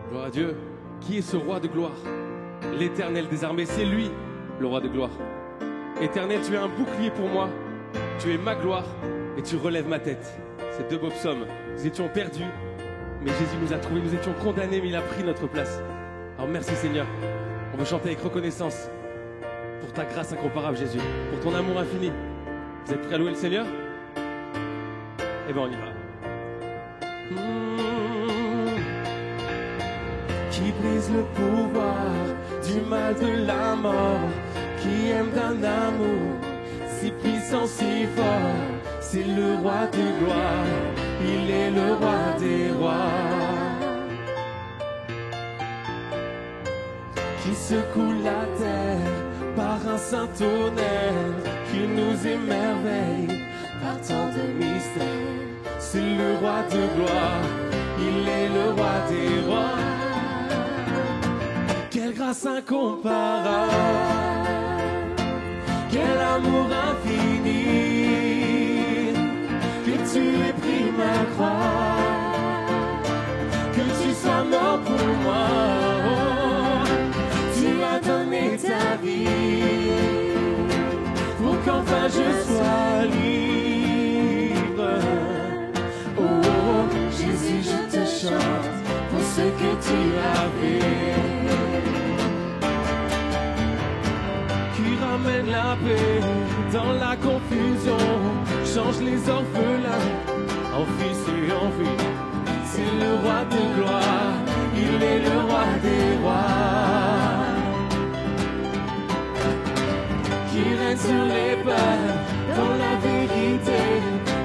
Gloire à Dieu. Qui est ce roi de gloire? L'Éternel des armées, c'est lui, le roi de gloire. Éternel, tu es un bouclier pour moi. Tu es ma gloire et tu relèves ma tête. C'est deux beaux psaumes. Nous étions perdus, mais Jésus nous a trouvés. Nous étions condamnés, mais il a pris notre place. Alors merci Seigneur. On veut chanter avec reconnaissance pour ta grâce incomparable, Jésus, pour ton amour infini. Vous êtes prêts à louer le Seigneur? Eh bien, on y va. Qui brise le pouvoir du mal de la mort, qui aime d'un amour si puissant, si fort. C'est le roi de gloire, il est le roi des rois. Qui secoue la terre par un saint tonnerre, qui nous émerveille par tant de mystères. C'est le roi de gloire, il est le roi des rois. Quelle grâce incomparable, quel amour infini, que tu aies pris ma croix, que tu sois mort pour moi. Oh, tu as donné ta vie pour qu'enfin je sois libre. Oh, oh, Jésus, je te chante pour ce que tu as fait. Ramène la paix dans la confusion, change les orphelins en fils et en filles. C'est le roi de gloire, il est le roi des rois. Qui règne sur les peuples dans la vérité,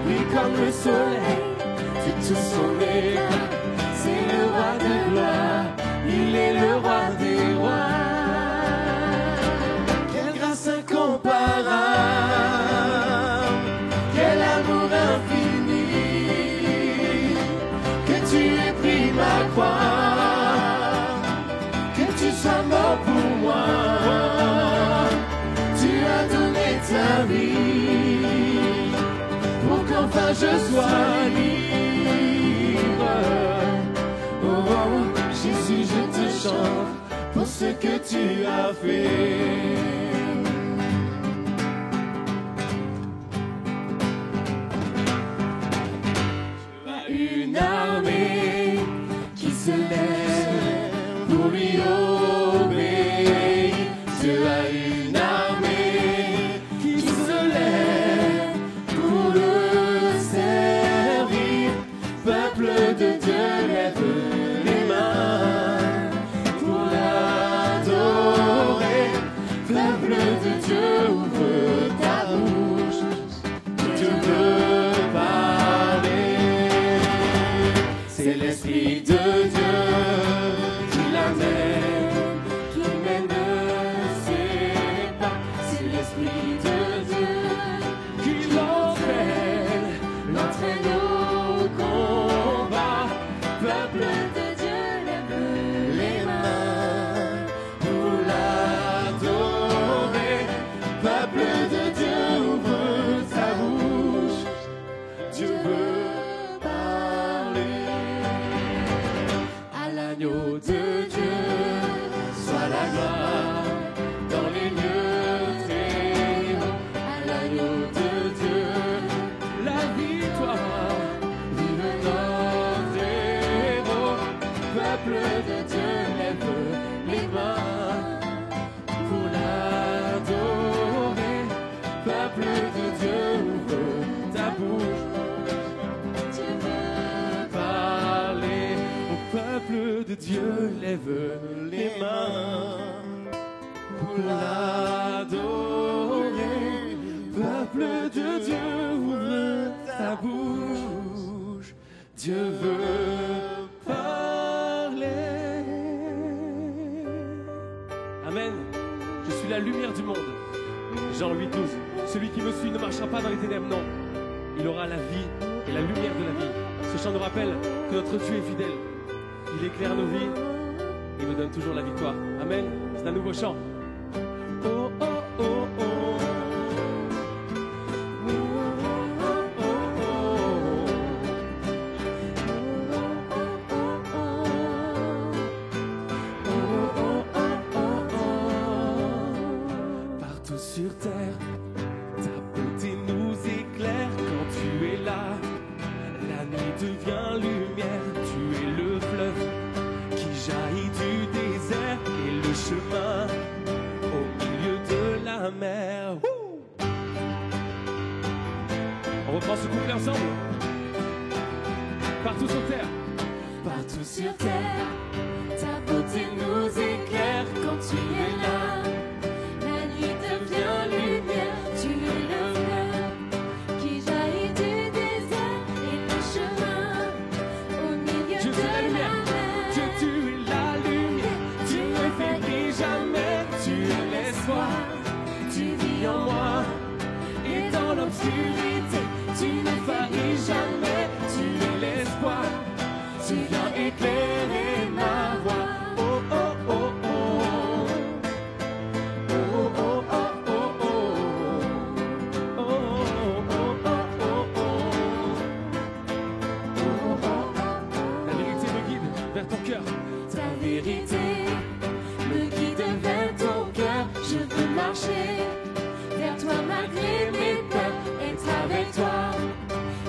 brille comme le soleil, c'est tout son éclat. C'est le roi de gloire, il est le roi des rois. Incomparable, quel amour infini, que tu aies pris ma croix, que tu sois mort pour moi. Tu as donné ta vie pour qu'enfin je sois libre. Oh, oh, Jésus, je te chante pour ce que tu as fait. Une armée qui se lève pour lui obéir. Dieu a une armée qui se lève pour le servir. Peuple de Dieu, lève les mains pour l'adorer. Peuple de Dieu, ouvre ta bouche. Dieu veut parler. C'est l'Esprit de Dieu qui l'amène, qui mène ses pas. C'est l'Esprit de Dieu qui l'entraîne au combat. Peuple de Dieu, lève les mains pour l'adorer. Peuple de Dieu, ouvre ta bouche. Dieu veut l'agneau de Dieu, soit la gloire dans les lieux très hauts. À l'agneau de Dieu, la victoire, vive notre héros. Peuple de Dieu, lève les mains pour l'adorer. Peuple de Dieu, ouvre ta bouche. Peuple de Dieu, lève les mains pour l'adorer. Peuple de Dieu, ouvre ta bouche. Dieu veut parler. Amen. Je suis la lumière du monde. Jean 8, 12. Celui qui me suit ne marchera pas dans les ténèbres, non. Il aura la vie et la lumière de la vie. Ce chant nous rappelle que notre Dieu est fidèle. Il éclaire nos vies, il nous donne toujours la victoire. Amen. C'est un nouveau chant. Oh, oh, oh, oh. ce couplet ensemble. Partout sur terre. Partout sur terre, ta beauté nous éclaire quand tu es là. La nuit devient lumière, tu es le fleuve qui jaillit du désert et le chemin au milieu Dieu, de tu es la la lumière. mer. Dieu, tu es la lumière. Tu ne faiblis jamais. Tu es l'espoir. Tu vis en moi. Et dans l'obscurité, tu ne faillis jamais. Tu es l'espoir. Tu viens éclairer ma voie. Oh oh oh oh. Oh oh oh oh oh. Oh oh oh oh oh. La vérité me guide vers ton cœur. Ta vérité me guide vers ton cœur. Je veux marcher vers toi malgré mes peurs. Être avec toi,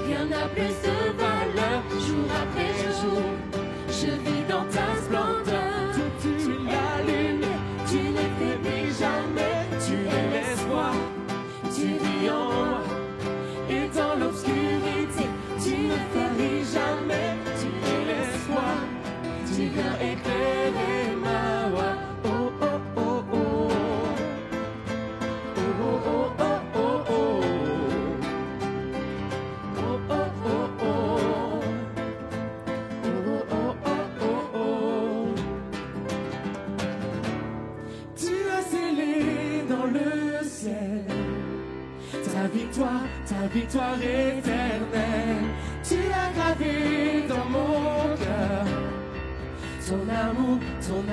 rien n'a plus de valeur. Jour après jour, je vis dans ta splendeur. Tu es la lumière. Tu ne faiblis jamais. Tu es l'espoir. Tu vis en moi. Et dans l'obscurité, Tu ne faiblis jamais. tu es l'espoir. Tu viens éclairer ma voie. Oh oh oh oh. Oh oh oh oh oh oh. Oh oh oh oh. Oh oh oh oh oh. Tu as scellé dans le ciel ta victoire éternelle. Tu l'as gravé dans mon cœur. Ton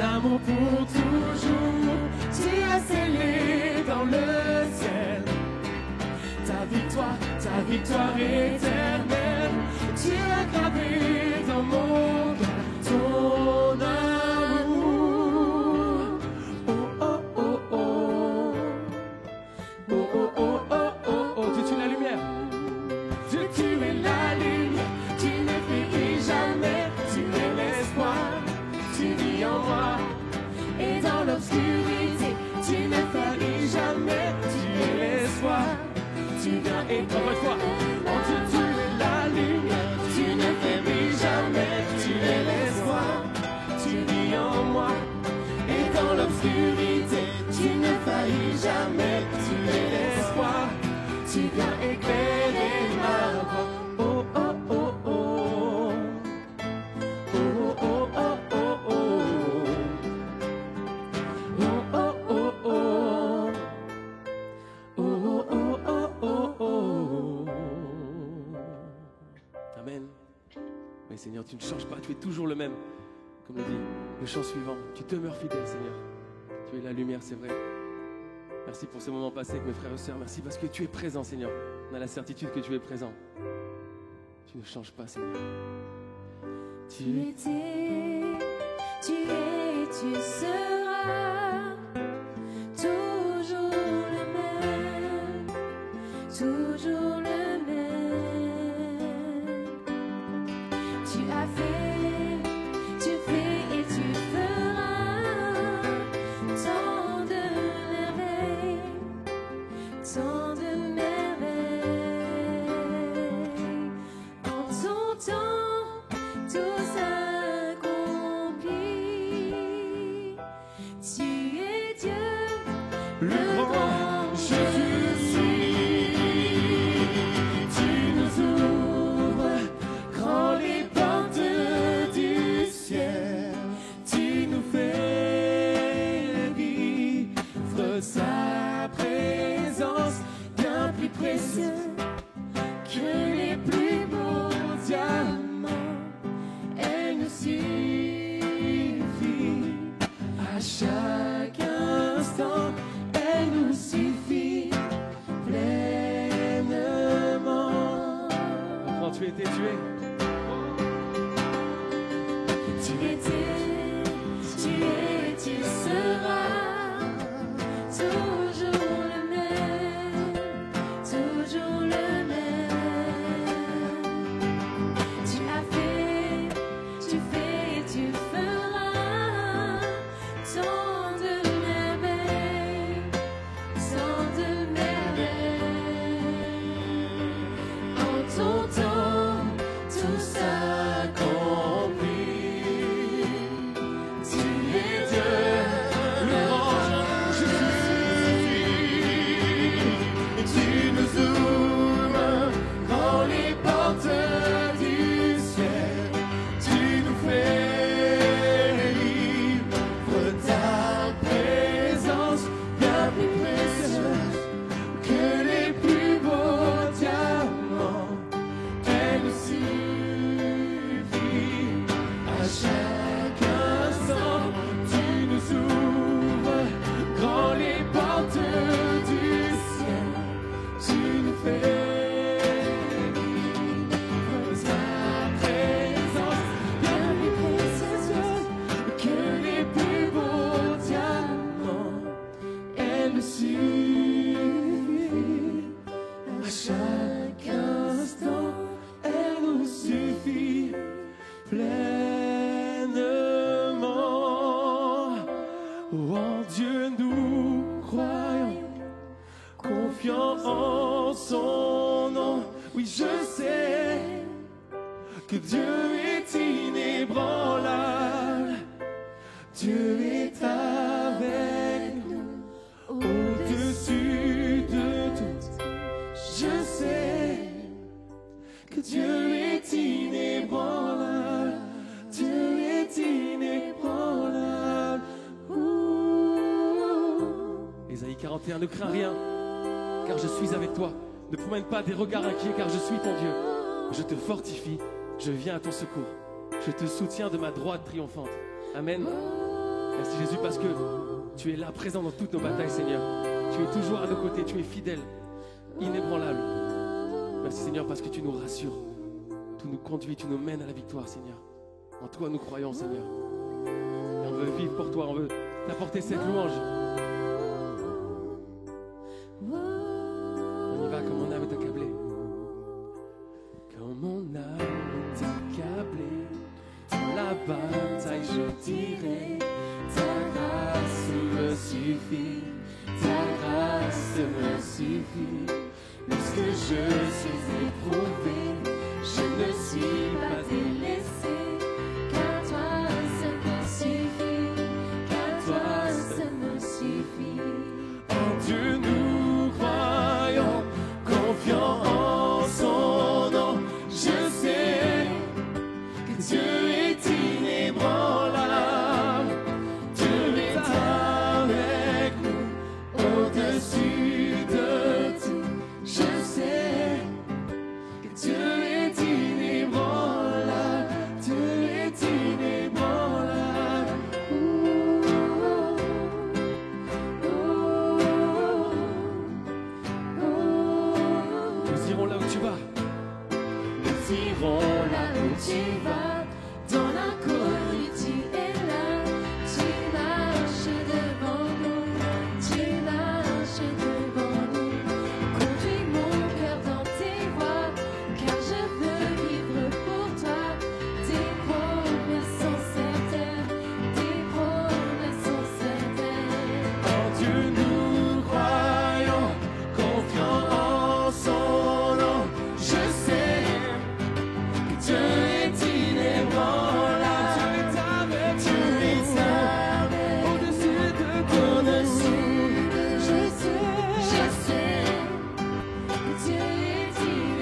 amour pour toujours. Tu as scellé dans le ciel ta victoire éternelle. Tu l'as gravé dans mon cœur. Ton amour. Oh oh oh oh. Oh oh oh oh oh oh. Dieu, tu es la lumière. Dieu, tu es la lumière. Tu ne faiblis jamais. Tu es l'espoir. Tu vis en moi. Et dans l'obscurité, tu ne faillis jamais. Tu es l'espoir. Tu viens éclairer fois. Oh Dieu, tu es la lumière. Tu ne faiblis jamais. Tu es l'espoir. Tu vis en moi. Et dans l'obscurité, tu ne faillis jamais. Tu es l'espoir. Tu viens éclairer ma voie. Oh oh oh oh. Oh oh oh oh oh. Oh oh oh oh. Oh oh oh oh oh. Amen. Mais Seigneur, tu ne changes pas, tu es toujours le même. Comme le dit le chant suivant, tu demeures fidèle, Seigneur. Tu es la lumière, c'est vrai. Merci pour ce moment passé avec mes frères et sœurs. Merci parce que tu es présent, Seigneur. On a la certitude que tu es présent. Tu ne changes pas, Seigneur. Tu étais, tu es, tu seras toujours le même, toujours le même. Tu as fait, tu fais et tu feras tant de merveilles, tant de merveilles. En ton temps, tout s'accomplit. Tu es Dieu, Le grand Jésus suis. Tu nous ouvres grand les portes du ciel. Tu nous fais vivre sa présence bien plus précieuse que les plus beaux diamants. Elle nous suffit à chaque instant. Elle nous suffit pleinement. Quand tu étais tué, tu étais, tu es, tu seras toujours le même, toujours le même. Tu as fait, tu fais et tu feras tant de merveilles, tant de merveilles. En Oh, en Dieu nous croyons, confiants en son nom. Oui, je sais que Dieu est inébranlable. Dieu est avec nous, au-dessus de tout. Je sais que Dieu est inébranlable. Dieu est inébranlable. Ésaïe 41, ne crains rien, car je suis avec toi. Ne promène pas des regards inquiets, car je suis ton Dieu. Je te fortifie, je viens à ton secours. Je te soutiens de ma droite triomphante. Amen. Merci Jésus, parce que tu es là, présent dans toutes nos batailles, Seigneur. Tu es toujours à nos côtés, tu es fidèle, inébranlable. Merci Seigneur, parce que tu nous rassures, tu nous conduis, tu nous mènes à la victoire, Seigneur. En toi nous croyons, Seigneur. Et on veut vivre pour toi, on veut t'apporter cette louange. On y va comme mon âme est accablée. Comme mon âme est accablée, dans la bataille je dirai, ta grâce me suffit, ta grâce me suffit. Lorsque je suis éprouvé, je ne suis pas délaissé, car toi ça me suffit, car toi ça me suffit. En Dieu nous croyons, confiants en son nom. Je sais que Dieu est inébranlable. Dieu est avec nous, au-dessus de tout. Je sais que Dieu est inébranlable. Dieu est inébranlable. Nous irons là où tu vas. Nous irons là où tu vas. Dans l'inconnu, tu es là. Tu marches devant nous. Tu marches devant nous. Conduis mon cœur dans tes voies, car je veux vivre pour toi. Tes promesses sont certaines. Tes promesses sont certaines. En Dieu nous croyons, confiants en son nom. Je sais que Dieu est inébranlable. Dieu est avec nous. Dieu est avec au-dessus de tout. Je sais que Dieu est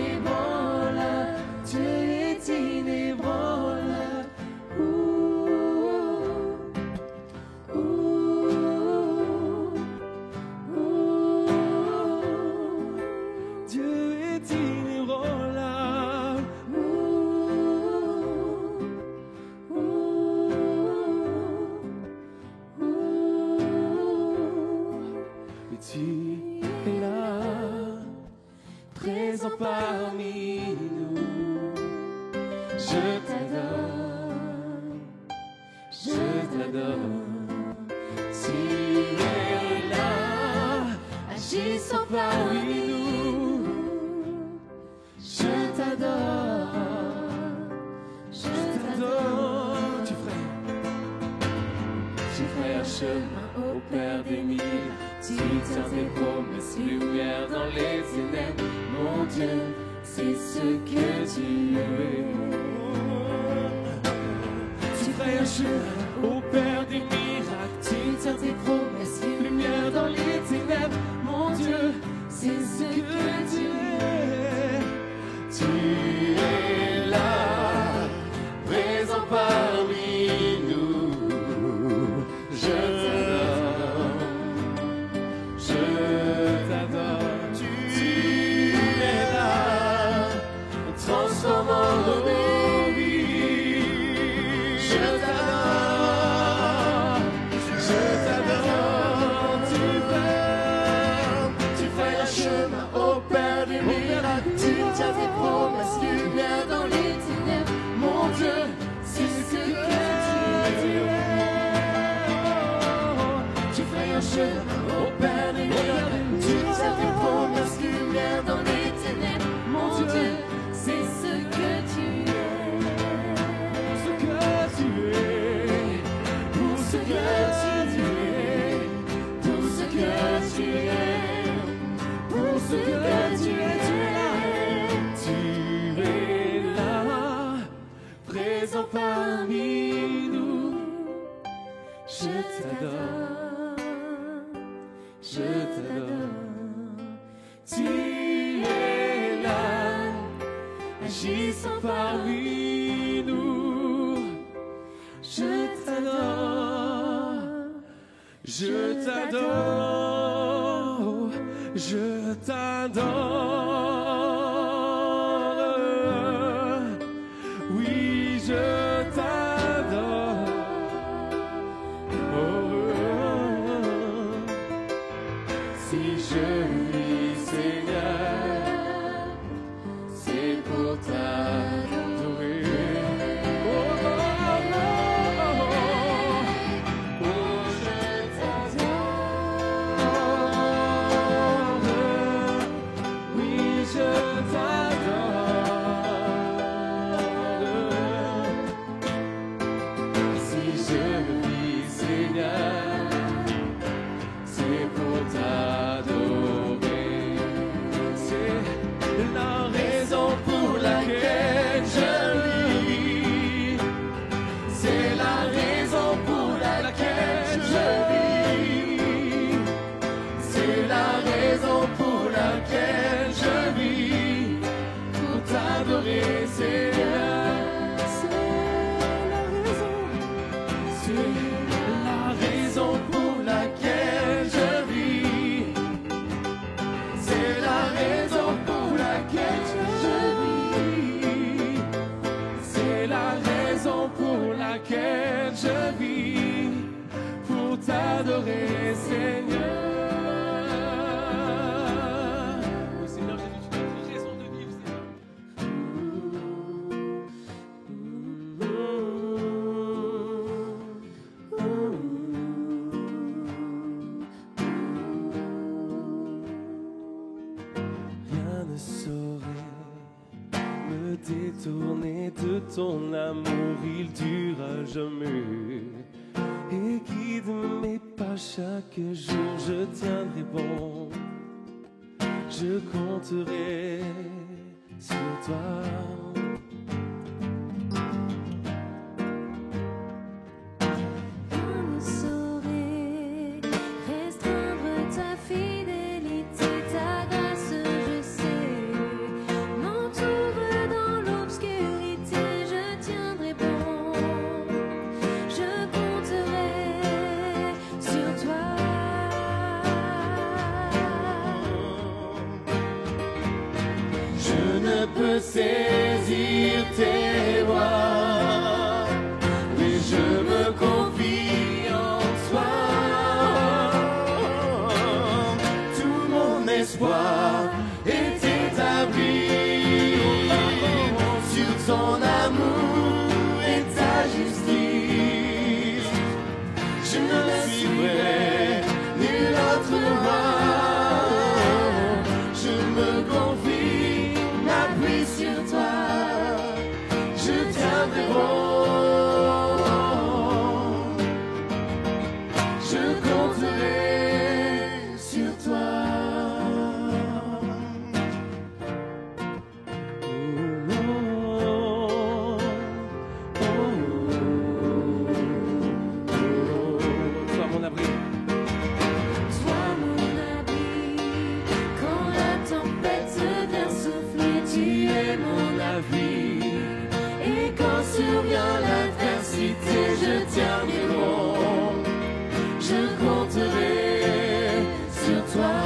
inébranlable. Dieu est inébranlable. Dieu est inébranlable. Mais tu es là, présent parmi nous. Je t'adore, je t'adore. Tu es là, agissant parmi nous. Je t'adore, je t'adore. Tu ferais un chemin au Père des mille. Tu tiens tes promesses, lumière dans les ténèbres. Mon Dieu, c'est ce que tu es. Tu ferais un chemin au Père des miracles. Tu tiens tes promesses, lumière dans les ténèbres. Mon Dieu, c'est ce que tu es. Tu es là, présent parmi nous. Je t'adore, je t'adore. Tu es là, transformant nos vies. Je t'adore, je t'adore. Tu fais un chemin au Père des miracles. Tu tiens tes promesses, lumière dans les ténèbres. Mon Dieu, c'est ce que t'adore, je t'adore. Tu es là, agissant parmi nous. Je t'adore, je t'adore, je t'adore. Oui, je t'adore. Si je vis, Seigneur, c'est pour t'adorer. Je t'adore. Oui, je t'adore. Si je vis, Seigneur, c'est pour t'adorer. C'est la raison pour laquelle je vis. C'est la raison pour laquelle je vis. C'est la raison pour laquelle je vis. Pour t'adorer, Seigneur. C'est la raison pour laquelle je vis. C'est la raison pour laquelle je vis. C'est la raison pour laquelle je vis. Pour t'adorer, Seigneur. Oh Seigneur Jésus, tu donnes une raison de vivre, Seigneur. Rien ne saurait me détourner de ton amour, il dure à jamais. Et guide mes pas chaque jour, je tiendrai bon. Je compterai sur toi. On ne saurait restreindre ta fidélité, ta grâce, je sais, m'entoure dans l'obscurité, je tiendrai bon, je compterai sur toi. Je ne peux saisir tes voies, mais je me confie en toi. Tout mon espoir est établi sur ton amour et ta justice. Je ne suivrai nulle autre voie. Je me confie, m'appuie sur toi. Je tiendrai bon. Je compterai sur toi. Sois mon abri. Toi mon abri, quand la tempête vient souffler, tu es mon abri. Et quand survient l'adversité, je tiendrai bon, je compterai sur toi.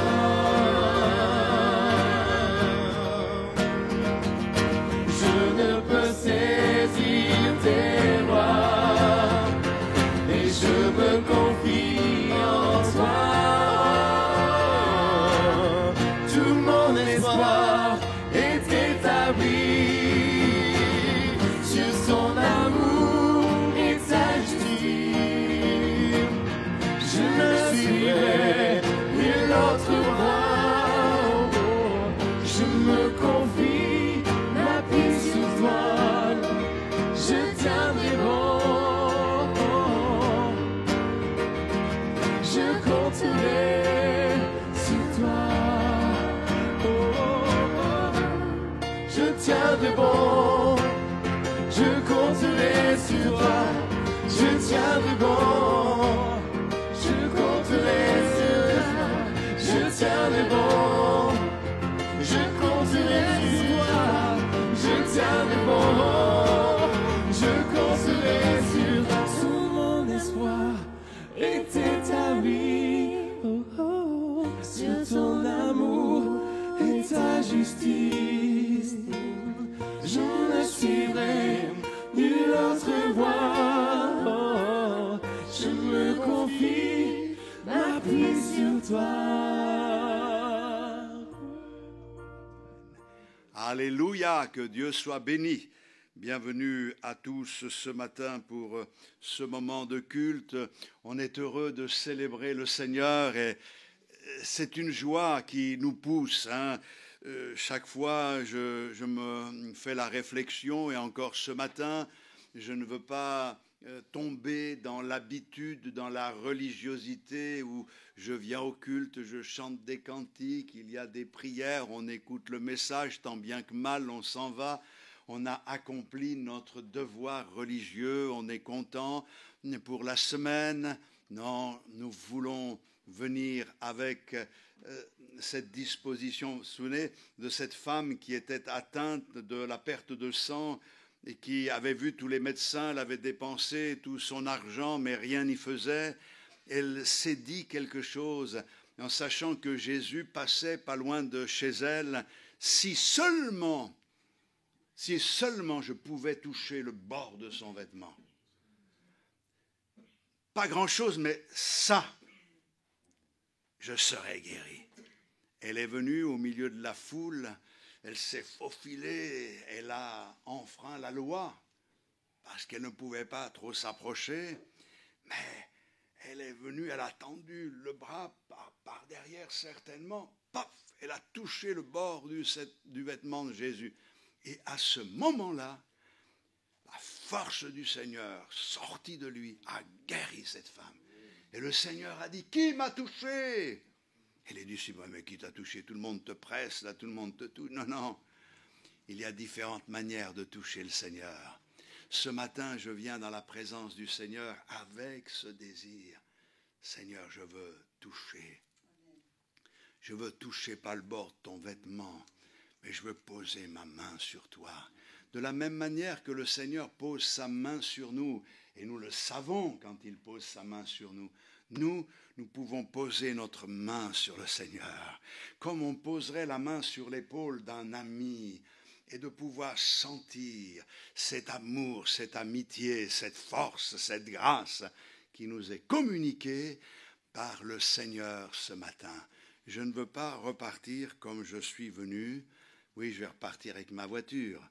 Je ne peux saisir tes voies, et je me confie en toi. Tout mon espoir est établi sur son amour et sa justice. Je ne suivrai nulle autre voie. Je me confie, m'appuie sur toi. Je tiendrai bon. Je compterai sur toi. Je tiendrai bon. Je compterai sur toi. Je tiendrai bon. justice. Je ne suivrai nulle autre voie. Oh, je me confie, m'appuie sur toi. Alléluia, que Dieu soit béni. Bienvenue à tous ce matin pour ce moment de culte. On est heureux de célébrer le Seigneur et c'est une joie qui nous pousse. Chaque fois, je me fais la réflexion et encore ce matin, je ne veux pas tomber dans l'habitude, dans la religiosité où je viens au culte, je chante des cantiques, il y a des prières, on écoute le message, tant bien que mal, on s'en va. On a accompli notre devoir religieux, on est content pour la semaine. Non, nous voulons venir avec cette disposition. Vous vous souvenez de cette femme qui était atteinte de la perte de sang et qui avait vu tous les médecins, elle avait dépensé tout son argent, mais rien n'y faisait. Elle s'est dit quelque chose en sachant que Jésus passait pas loin de chez elle. Si seulement je pouvais toucher le bord de son vêtement. Pas grand-chose, mais ça, je serais guéri. Elle est venue au milieu de la foule, elle s'est faufilée, elle a enfreint la loi, parce qu'elle ne pouvait pas trop s'approcher, mais elle est venue, elle a tendu le bras par derrière certainement, paf, elle a touché le bord du vêtement de Jésus. Et à ce moment-là, la force du Seigneur sortie de lui a guéri cette femme. Et le Seigneur a dit, qui m'a touché? Et les disciples, mais qui t'a touché? Tout le monde te presse, là, tout le monde te touche. Non, il y a différentes manières de toucher le Seigneur. Ce matin, je viens dans la présence du Seigneur avec ce désir. Seigneur, je veux toucher. Je veux toucher pas le bord de ton vêtement, mais je veux poser ma main sur toi. De la même manière que le Seigneur pose sa main sur nous, et nous le savons quand il pose sa main sur nous, nous pouvons poser notre main sur le Seigneur, comme on poserait la main sur l'épaule d'un ami, et de pouvoir sentir cet amour, cette amitié, cette force, cette grâce qui nous est communiquée par le Seigneur ce matin. Je ne veux pas repartir comme je suis venu. Oui, je vais repartir avec ma voiture,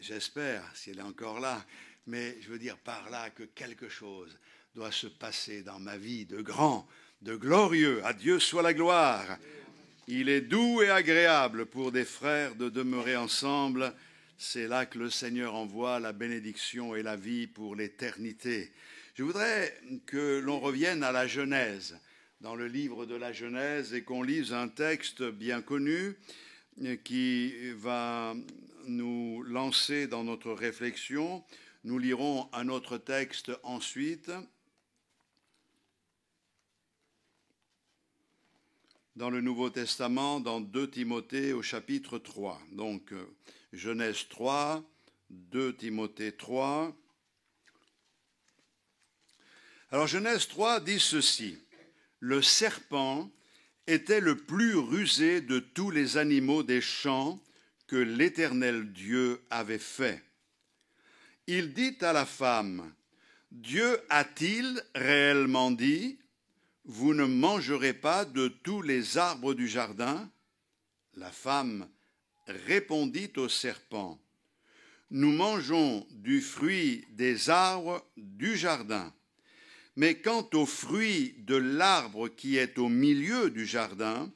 j'espère, si elle est encore là. Mais je veux dire par là que quelque chose doit se passer dans ma vie de grand, de glorieux. À Dieu soit la gloire. Il est doux et agréable pour des frères de demeurer ensemble. C'est là que le Seigneur envoie la bénédiction et la vie pour l'éternité. Je voudrais que l'on revienne à la Genèse, dans le livre de la Genèse, et qu'on lise un texte bien connu qui va nous lancer dans notre réflexion. Nous lirons un autre texte ensuite. Dans le Nouveau Testament, dans 2 Timothée au chapitre 3. Donc, Genèse 3, 2 Timothée 3. Alors, Genèse 3 dit ceci. Le serpent était le plus rusé de tous les animaux des champs que l'Éternel Dieu avait fait. Il dit à la femme, Dieu a-t-il réellement dit, vous ne mangerez pas de tous les arbres du jardin? La femme répondit au serpent, nous mangeons du fruit des arbres du jardin. Mais quant au fruit de l'arbre qui est au milieu du jardin,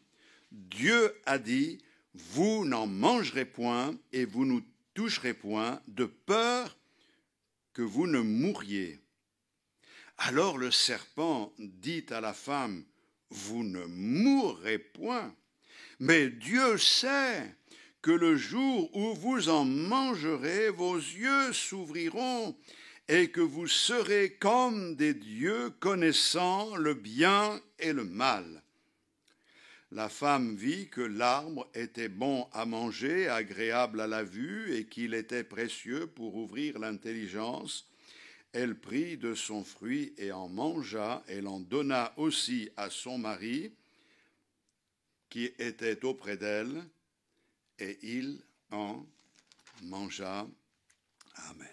Dieu a dit, vous n'en mangerez point et vous ne toucherez point, de peur que vous ne mouriez. Alors le serpent dit à la femme, vous ne mourrez point, mais Dieu sait que le jour où vous en mangerez, vos yeux s'ouvriront et que vous serez comme des dieux connaissant le bien et le mal. La femme vit que l'arbre était bon à manger, agréable à la vue, et qu'il était précieux pour ouvrir l'intelligence. Elle prit de son fruit et en mangea, elle en donna aussi à son mari, qui était auprès d'elle, et il en mangea. Amen.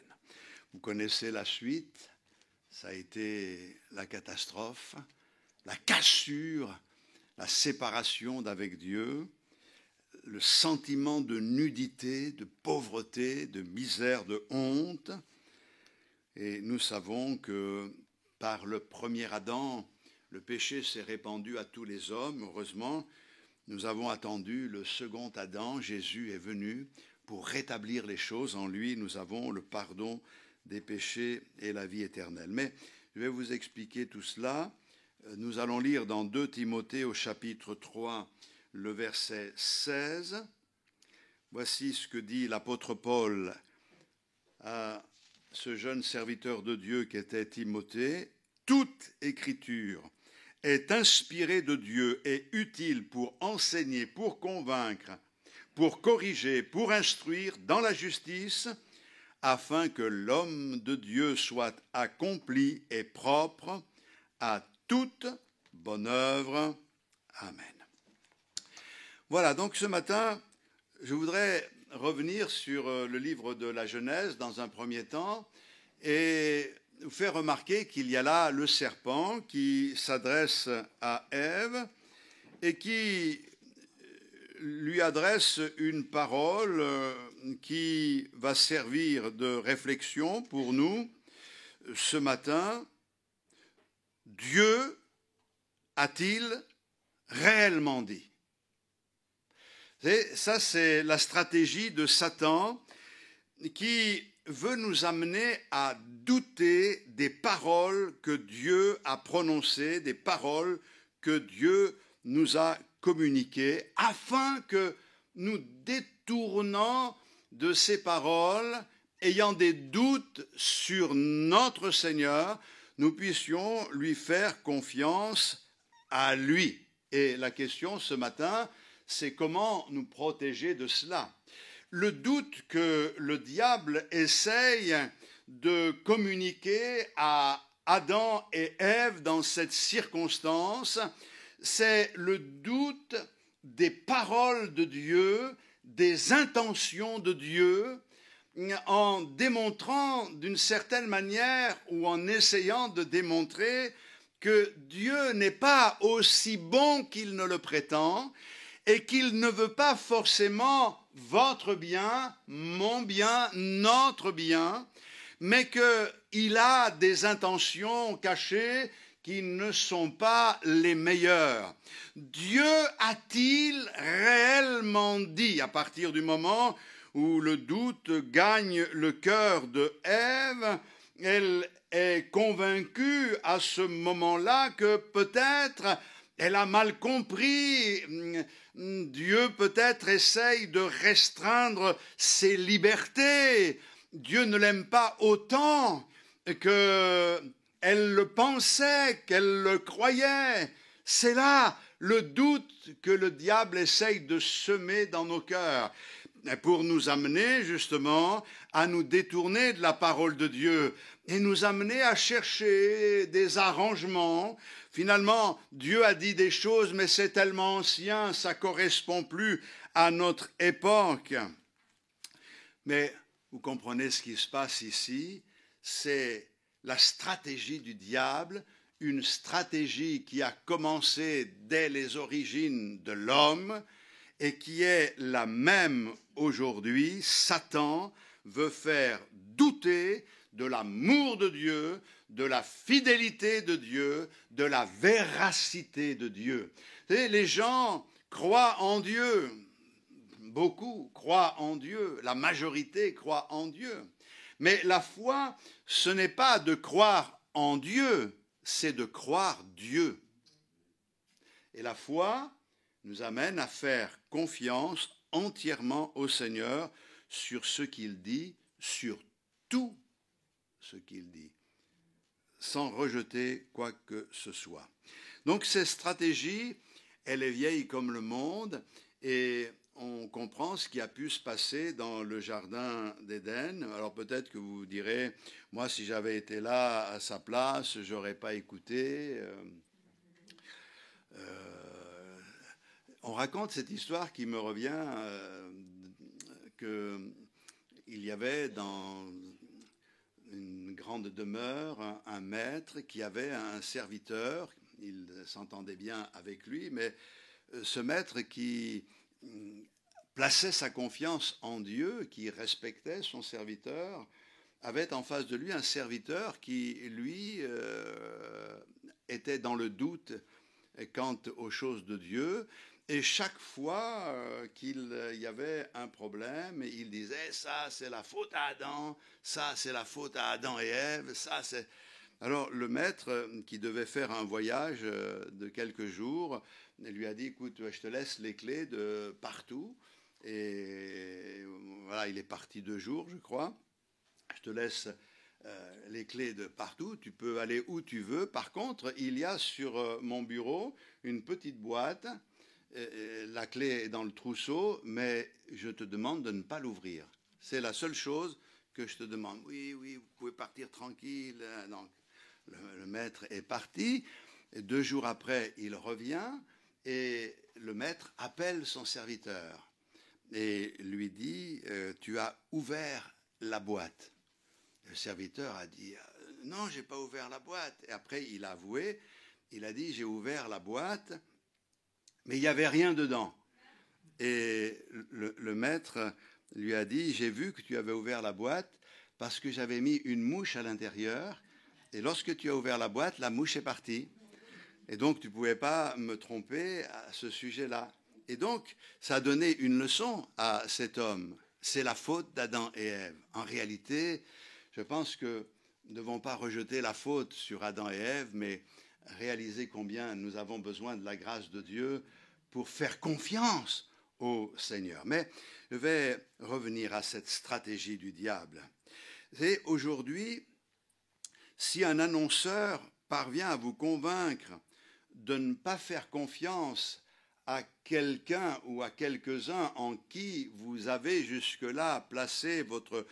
Vous connaissez la suite, ça a été la catastrophe, la cassure, la séparation d'avec Dieu, le sentiment de nudité, de pauvreté, de misère, de honte. Et nous savons que par le premier Adam, le péché s'est répandu à tous les hommes. Heureusement, nous avons attendu le second Adam. Jésus est venu pour rétablir les choses. En lui, nous avons le pardon des péchés et la vie éternelle. Mais je vais vous expliquer tout cela. Nous allons lire dans 2 Timothée au chapitre 3, le verset 16. Voici ce que dit l'apôtre Paul à ce jeune serviteur de Dieu qui était Timothée. Toute écriture est inspirée de Dieu et utile pour enseigner, pour convaincre, pour corriger, pour instruire dans la justice, afin que l'homme de Dieu soit accompli et propre à toute bonne œuvre. Amen. Voilà, donc ce matin, je voudrais revenir sur le livre de la Genèse dans un premier temps et vous faire remarquer qu'il y a là le serpent qui s'adresse à Ève et qui lui adresse une parole qui va servir de réflexion pour nous ce matin. Dieu a-t-il réellement dit? Et ça, c'est la stratégie de Satan qui veut nous amener à douter des paroles que Dieu a prononcées, des paroles que Dieu nous a communiquées, afin que nous détournant de ces paroles, ayant des doutes sur notre Seigneur, nous puissions lui faire confiance à lui. Et la question ce matin, c'est comment nous protéger de cela. Le doute que le diable essaye de communiquer à Adam et Ève dans cette circonstance, c'est le doute des paroles de Dieu, des intentions de Dieu, en démontrant d'une certaine manière ou en essayant de démontrer que Dieu n'est pas aussi bon qu'il ne le prétend et qu'il ne veut pas forcément votre bien, mon bien, notre bien, mais qu'il a des intentions cachées qui ne sont pas les meilleures. Dieu a-t-il réellement dit, à partir du moment où le doute gagne le cœur de Ève, elle est convaincue à ce moment-là que peut-être elle a mal compris. Dieu peut-être essaye de restreindre ses libertés. Dieu ne l'aime pas autant qu'elle le pensait, qu'elle le croyait. C'est là le doute que le diable essaye de semer dans nos cœurs pour nous amener justement à nous détourner de la parole de Dieu et nous amener à chercher des arrangements. Finalement, Dieu a dit des choses, mais c'est tellement ancien, ça ne correspond plus à notre époque. Mais vous comprenez ce qui se passe ici, c'est la stratégie du diable, une stratégie qui a commencé dès les origines de l'homme et qui est la même aujourd'hui. Satan veut faire douter de l'amour de Dieu, de la fidélité de Dieu, de la véracité de Dieu. Vous savez, les gens croient en Dieu, beaucoup croient en Dieu, la majorité croit en Dieu. Mais la foi, ce n'est pas de croire en Dieu, c'est de croire Dieu. Et la foi nous amène à faire confiance entièrement au Seigneur sur ce qu'il dit, sur tout ce qu'il dit, sans rejeter quoi que ce soit. Donc cette stratégie, elle est vieille comme le monde et on comprend ce qui a pu se passer dans le jardin d'Éden. Alors peut-être que vous direz, moi si j'avais été là à sa place, je n'aurais pas écouté. On raconte cette histoire qui me revient qu'il y avait dans une grande demeure un maître qui avait un serviteur. Il s'entendait bien avec lui, mais ce maître qui plaçait sa confiance en Dieu, qui respectait son serviteur, avait en face de lui un serviteur qui, lui, était dans le doute quant aux choses de Dieu. Et chaque fois qu'il y avait un problème, il disait « ça c'est la faute à Adam, ça c'est la faute à Adam et Ève, ça c'est... » Alors le maître, qui devait faire un voyage de quelques jours, lui a dit « écoute, je te laisse les clés de partout. » Et voilà, il est parti 2 jours, je crois. Je te laisse les clés de partout, tu peux aller où tu veux. Par contre, il y a sur mon bureau une petite boîte. La clé est dans le trousseau, mais je te demande de ne pas l'ouvrir. C'est la seule chose que je te demande. Oui, oui, vous pouvez partir tranquille. Donc, le maître est parti. Et 2 jours après, il revient et le maître appelle son serviteur et lui dit « tu as ouvert la boîte ». Le serviteur a dit « non, je n'ai pas ouvert la boîte ». Et après, il a avoué, il a dit « j'ai ouvert la boîte ». Mais il n'y avait rien dedans. Et le maître lui a dit, j'ai vu que tu avais ouvert la boîte parce que j'avais mis une mouche à l'intérieur. Et lorsque tu as ouvert la boîte, la mouche est partie. Et donc, tu ne pouvais pas me tromper à ce sujet-là. Et donc, ça a donné une leçon à cet homme. C'est la faute d'Adam et Ève. En réalité, je pense que nous ne devons pas rejeter la faute sur Adam et Ève, mais réaliser combien nous avons besoin de la grâce de Dieu pour faire confiance au Seigneur. Mais je vais revenir à cette stratégie du diable. C'est aujourd'hui, si un annonceur parvient à vous convaincre de ne pas faire confiance à quelqu'un ou à quelques-uns en qui vous avez jusque-là placé votre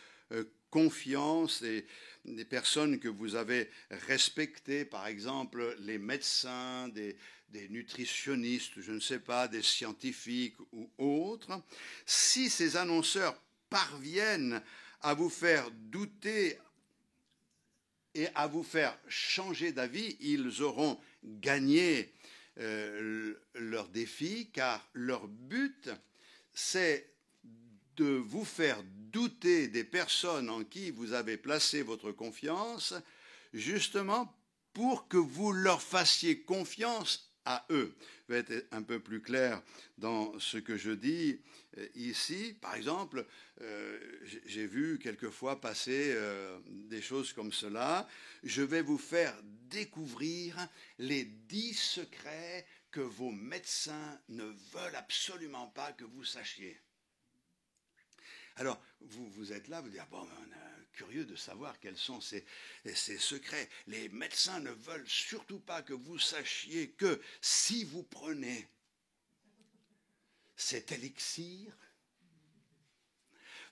confiance et des personnes que vous avez respectées, par exemple les médecins, des nutritionnistes, je ne sais pas, des scientifiques ou autres, si ces annonceurs parviennent à vous faire douter et à vous faire changer d'avis, ils auront gagné leur défi, car leur but, c'est de vous faire douter des personnes en qui vous avez placé votre confiance, justement pour que vous leur fassiez confiance à eux. Je vais être un peu plus clair dans ce que je dis ici. Par exemple, j'ai vu quelquefois passer des choses comme cela. Je vais vous faire découvrir les 10 secrets que vos médecins ne veulent absolument pas que vous sachiez. Alors, vous êtes là, vous dites, bon, on est curieux de savoir quels sont ces secrets. Les médecins ne veulent surtout pas que vous sachiez que si vous prenez cet élixir,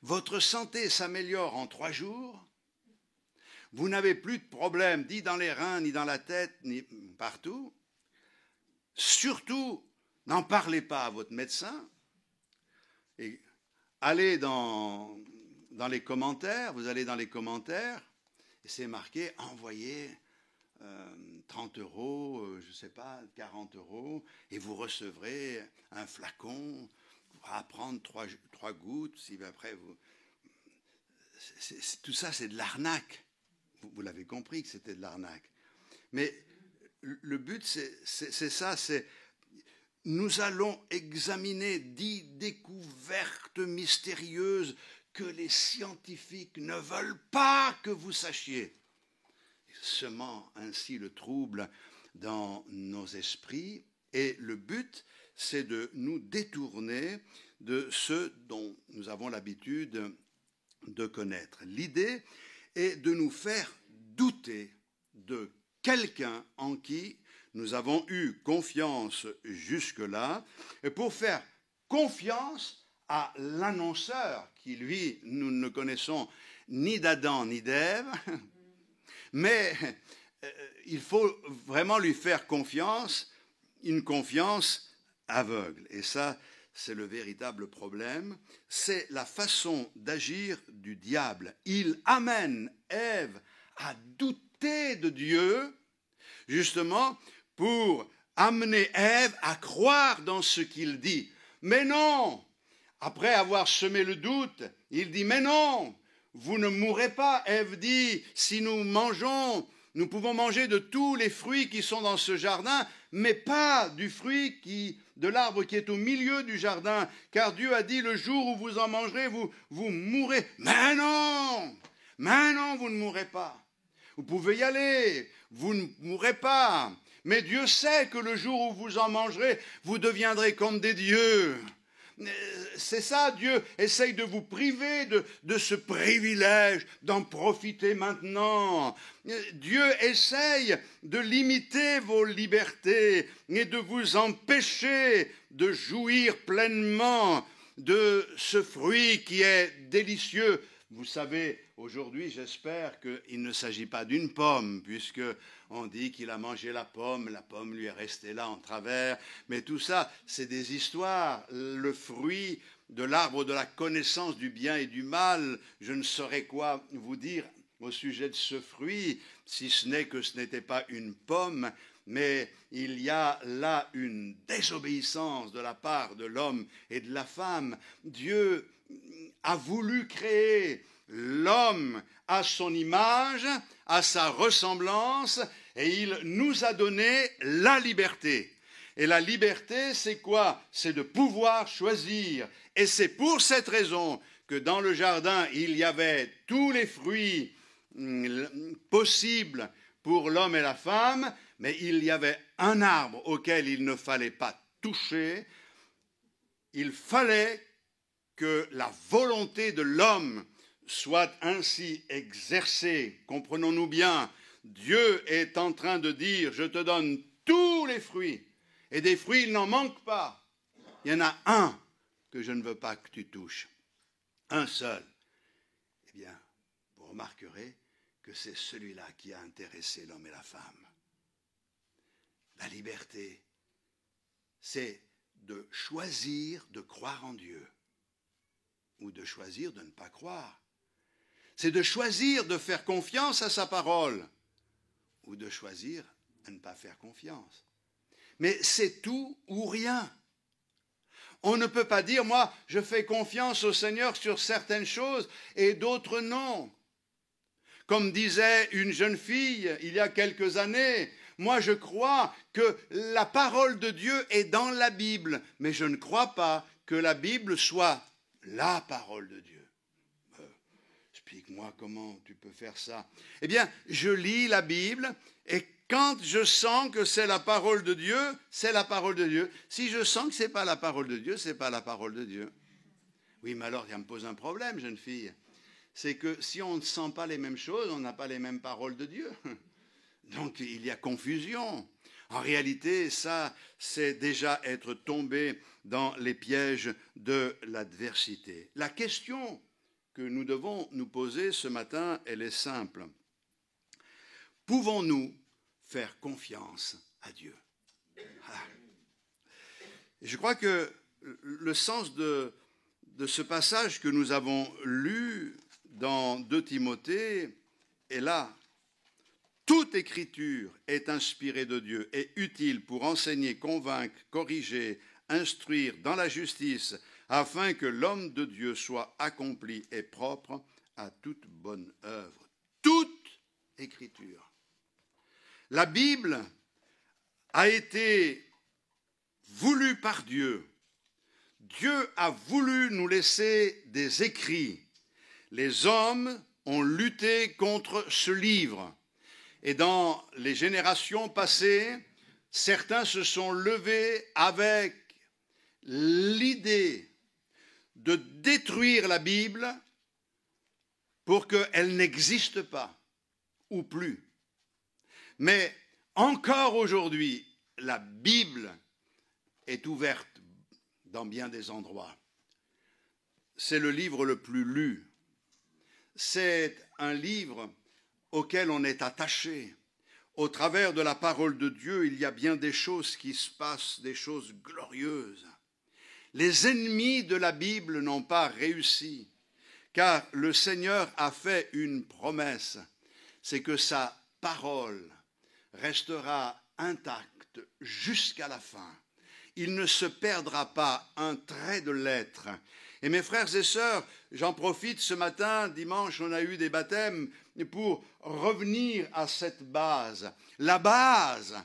votre santé s'améliore en 3 jours, vous n'avez plus de problème, ni dans les reins, ni dans la tête, ni partout. Surtout, n'en parlez pas à votre médecin. Et allez dans les commentaires, vous allez dans les commentaires, et c'est marqué « Envoyez 30 €, je ne sais pas, 40 €, et vous recevrez un flacon, à prendre 3 gouttes, si après vous... » Tout ça, c'est de l'arnaque. Vous l'avez compris que c'était de l'arnaque. Mais le but, c'est ça, c'est... Nous allons examiner 10 découvertes mystérieuses que les scientifiques ne veulent pas que vous sachiez, semant ainsi le trouble dans nos esprits. Et le but, c'est de nous détourner de ce dont nous avons l'habitude de connaître. L'idée est de nous faire douter de quelqu'un en qui nous avons eu confiance jusque-là, et pour faire confiance à l'annonceur, qui lui, nous ne connaissons ni d'Adam ni d'Ève, mais il faut vraiment lui faire confiance, une confiance aveugle. Et ça, c'est le véritable problème, c'est la façon d'agir du diable. Il amène Ève à douter de Dieu, justement pour amener Ève à croire dans ce qu'il dit. Mais non, après avoir semé le doute, il dit, mais non, vous ne mourrez pas. Ève dit, si nous mangeons, nous pouvons manger de tous les fruits qui sont dans ce jardin, mais pas du fruit de l'arbre qui est au milieu du jardin, car Dieu a dit, le jour où vous en mangerez, vous mourrez. Mais non, vous ne mourrez pas. Vous pouvez y aller, vous ne mourrez pas. Mais Dieu sait que le jour où vous en mangerez, vous deviendrez comme des dieux. C'est ça, Dieu essaye de vous priver de ce privilège, d'en profiter maintenant. Dieu essaye de limiter vos libertés et de vous empêcher de jouir pleinement de ce fruit qui est délicieux. Vous savez, aujourd'hui, j'espère qu'il ne s'agit pas d'une pomme, puisque on dit qu'il a mangé la pomme lui est restée là en travers. Mais tout ça, c'est des histoires. Le fruit de l'arbre de la connaissance du bien et du mal, je ne saurais quoi vous dire au sujet de ce fruit, si ce n'est que ce n'était pas une pomme, mais il y a là une désobéissance de la part de l'homme et de la femme. Dieu a voulu créer l'homme à son image, à sa ressemblance, et il nous a donné la liberté. Et la liberté, c'est quoi? C'est de pouvoir choisir. Et c'est pour cette raison que dans le jardin, il y avait tous les fruits possibles pour l'homme et la femme, mais il y avait un arbre auquel il ne fallait pas toucher. Il fallait que la volonté de l'homme soit ainsi exercée. Comprenons-nous bien, Dieu est en train de dire, je te donne tous les fruits, et des fruits, il n'en manque pas. Il y en a un que je ne veux pas que tu touches, un seul. Eh bien, vous remarquerez que c'est celui-là qui a intéressé l'homme et la femme. La liberté, c'est de choisir de croire en Dieu ou de choisir de ne pas croire. C'est de choisir de faire confiance à sa parole ou de choisir à ne pas faire confiance. Mais c'est tout ou rien. On ne peut pas dire, moi, je fais confiance au Seigneur sur certaines choses et d'autres non. Comme disait une jeune fille il y a quelques années, moi je crois que la parole de Dieu est dans la Bible, mais je ne crois pas que la Bible soit la parole de Dieu. Explique-moi comment tu peux faire ça. Eh bien, je lis la Bible et quand je sens que c'est la parole de Dieu, c'est la parole de Dieu. Si je sens que ce n'est pas la parole de Dieu, ce n'est pas la parole de Dieu. Oui, mais alors, ça me pose un problème, jeune fille. C'est que si on ne sent pas les mêmes choses, on n'a pas les mêmes paroles de Dieu. Donc, il y a confusion. En réalité, ça, c'est déjà être tombé dans les pièges de l'adversité. La question que nous devons nous poser ce matin, elle est simple. Pouvons-nous faire confiance à Dieu? Je crois que le sens de ce passage que nous avons lu dans 2 Timothée est là. Toute écriture est inspirée de Dieu et utile pour enseigner, convaincre, corriger, instruire dans la justice, afin que l'homme de Dieu soit accompli et propre à toute bonne œuvre. Toute écriture. La Bible a été voulue par Dieu. Dieu a voulu nous laisser des écrits. Les hommes ont lutté contre ce livre. Et dans les générations passées, certains se sont levés avec l'idée de détruire la Bible pour qu'elle n'existe pas, ou plus. Mais encore aujourd'hui, la Bible est ouverte dans bien des endroits. C'est le livre le plus lu. C'est un livre auquel on est attaché. Au travers de la parole de Dieu, il y a bien des choses qui se passent, des choses glorieuses. Les ennemis de la Bible n'ont pas réussi, car le Seigneur a fait une promesse, c'est que sa parole restera intacte jusqu'à la fin. Il ne se perdra pas un trait de lettre. Et mes frères et sœurs, j'en profite ce matin, dimanche, on a eu des baptêmes, pour revenir à cette base. La base,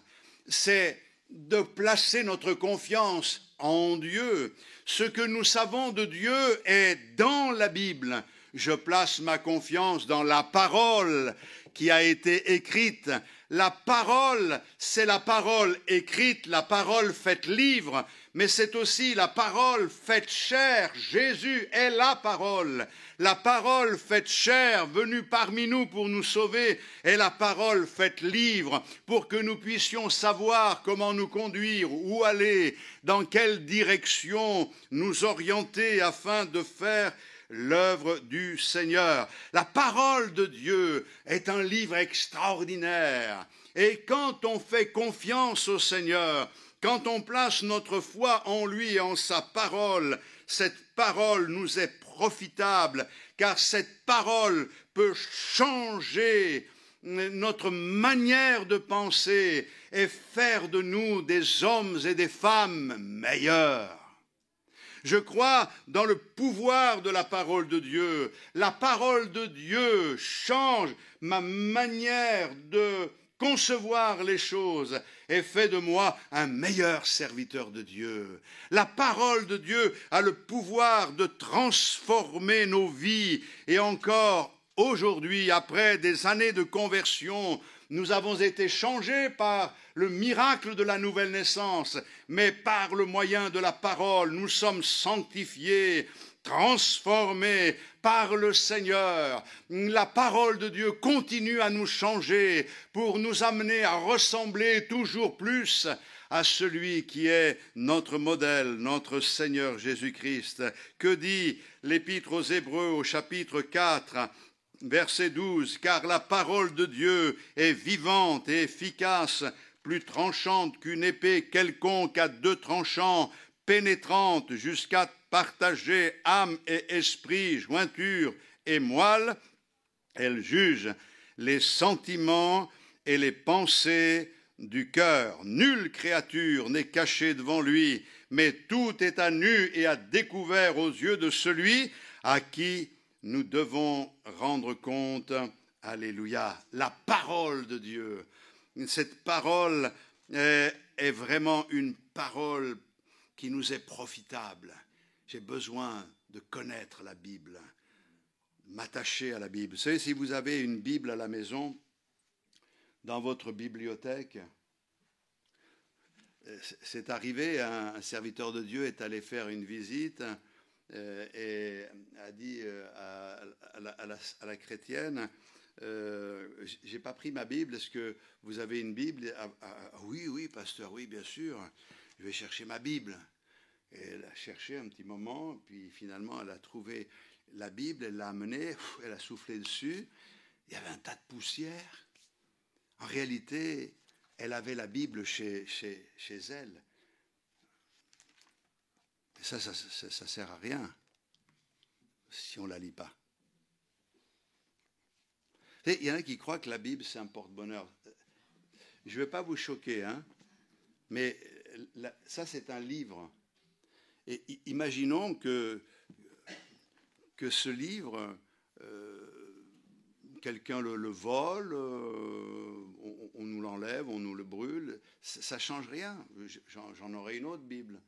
c'est de placer notre confiance en Dieu. Ce que nous savons de Dieu est dans la Bible. Je place ma confiance dans la parole qui a été écrite. La parole, c'est la parole écrite, la parole faite livre, mais c'est aussi la parole faite chair. Jésus est la parole. La parole faite chair, venue parmi nous pour nous sauver, est la parole faite livre, pour que nous puissions savoir comment nous conduire, où aller, dans quelle direction nous orienter afin de faire l'œuvre du Seigneur. La parole de Dieu est un livre extraordinaire. Et quand on fait confiance au Seigneur, quand on place notre foi en lui et en sa parole, cette parole nous est profitable, car cette parole peut changer notre manière de penser et faire de nous des hommes et des femmes meilleurs. Je crois dans le pouvoir de la parole de Dieu. La parole de Dieu change ma manière de concevoir les choses et fait de moi un meilleur serviteur de Dieu. La parole de Dieu a le pouvoir de transformer nos vies. Et encore aujourd'hui, après des années de conversion, nous avons été changés par le miracle de la nouvelle naissance, mais par le moyen de la parole, nous sommes sanctifiés, transformés par le Seigneur. La parole de Dieu continue à nous changer pour nous amener à ressembler toujours plus à celui qui est notre modèle, notre Seigneur Jésus-Christ. Que dit l'Épître aux Hébreux au chapitre 4 ? Verset 12, « Car la parole de Dieu est vivante et efficace, plus tranchante qu'une épée quelconque à deux tranchants, pénétrante jusqu'à partager âme et esprit, jointure et moelle. Elle juge les sentiments et les pensées du cœur. Nulle créature n'est cachée devant lui, mais tout est à nu et à découvert aux yeux de celui à qui nous devons rendre compte. Alléluia. La parole de Dieu. Cette parole est vraiment une parole qui nous est profitable. J'ai besoin de connaître la Bible, m'attacher à la Bible. Vous savez, si vous avez une Bible à la maison, dans votre bibliothèque, c'est arrivé, un serviteur de Dieu est allé faire une visite et a dit à la chrétienne, j'ai pas pris ma Bible, est-ce que vous avez une Bible? Oui, pasteur, oui, bien sûr, je vais chercher ma Bible. Et elle a cherché un petit moment, puis finalement elle a trouvé la Bible, elle l'a amenée, elle a soufflé dessus, il y avait un tas de poussière. En réalité, elle avait la Bible chez elle. Et ça sert à rien si on ne la lit pas. Et il y en a qui croient que la Bible, c'est un porte-bonheur. Je ne vais pas vous choquer, hein, mais ça, c'est un livre. Et imaginons que ce livre, quelqu'un le vole, on nous l'enlève, on nous le brûle, ça ne change rien. J'en aurai une autre Bible.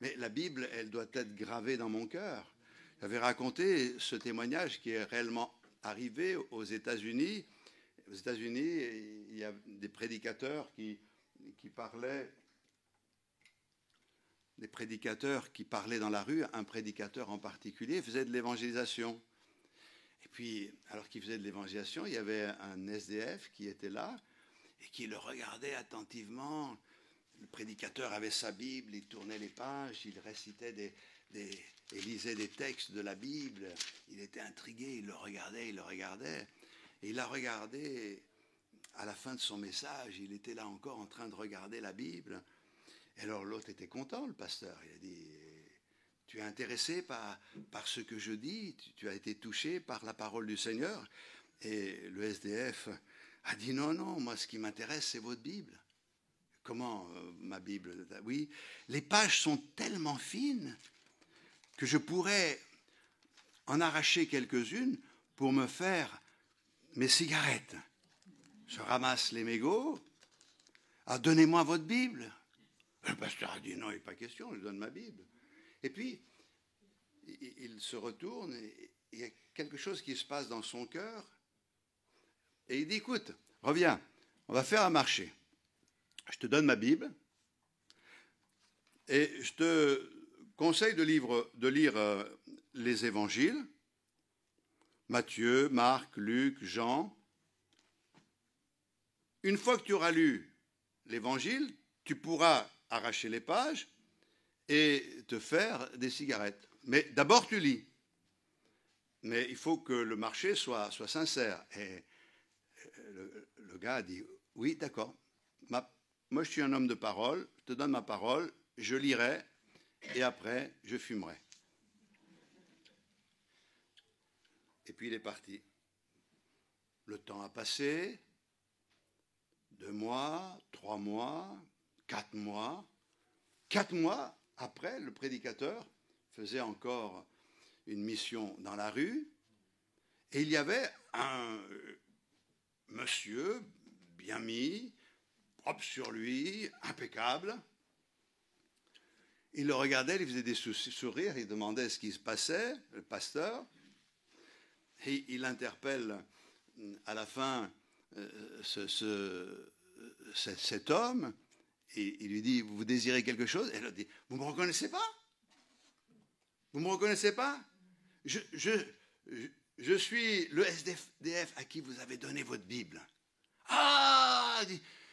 Mais la Bible, elle doit être gravée dans mon cœur. J'avais raconté ce témoignage qui est réellement arrivé aux États-Unis. Aux États-Unis, il y a des prédicateurs qui parlaient. Des prédicateurs qui parlaient dans la rue, un prédicateur en particulier faisait de l'évangélisation. Et puis, alors qu'il faisait de l'évangélisation, il y avait un SDF qui était là et qui le regardait attentivement. Le prédicateur avait sa Bible, il tournait les pages, il récitait il lisait des textes de la Bible. Il était intrigué, il le regardait. Et il l'a regardé à la fin de son message, il était là encore en train de regarder la Bible. Et alors l'autre était content, le pasteur. Il a dit, Tu es intéressé par ce que je dis, tu as été touché par la parole du Seigneur. Et le SDF a dit non, moi ce qui m'intéresse c'est votre Bible. Comment ma Bible? Oui, les pages sont tellement fines que je pourrais en arracher quelques-unes pour me faire mes cigarettes. Je ramasse les mégots. Ah, donnez-moi votre Bible. Le pasteur a dit non, il n'est pas question, je donne ma Bible. Et puis, il se retourne et il y a quelque chose qui se passe dans son cœur. Et il dit, écoute, reviens, on va faire un marché. Je te donne ma Bible et je te conseille de lire les évangiles, Matthieu, Marc, Luc, Jean. Une fois que tu auras lu l'évangile, tu pourras arracher les pages et te faire des cigarettes. Mais d'abord tu lis. Mais il faut que le marché soit sincère. Et le gars a dit, oui, d'accord. Moi, je suis un homme de parole, je te donne ma parole, je lirai, et après, je fumerai. Et puis, il est parti. Le temps a passé, 2 mois, 3 mois, 4 mois. 4 mois après, le prédicateur faisait encore une mission dans la rue, et il y avait un monsieur bien mis, propre sur lui, impeccable. Il le regardait, il faisait des sourires, il demandait ce qui se passait, le pasteur. Et il interpelle à la fin cet homme, et il lui dit, vous désirez quelque chose? Et il lui dit, vous ne me reconnaissez pas? Vous ne me reconnaissez pas? Je suis le SDF à qui vous avez donné votre Bible. Ah!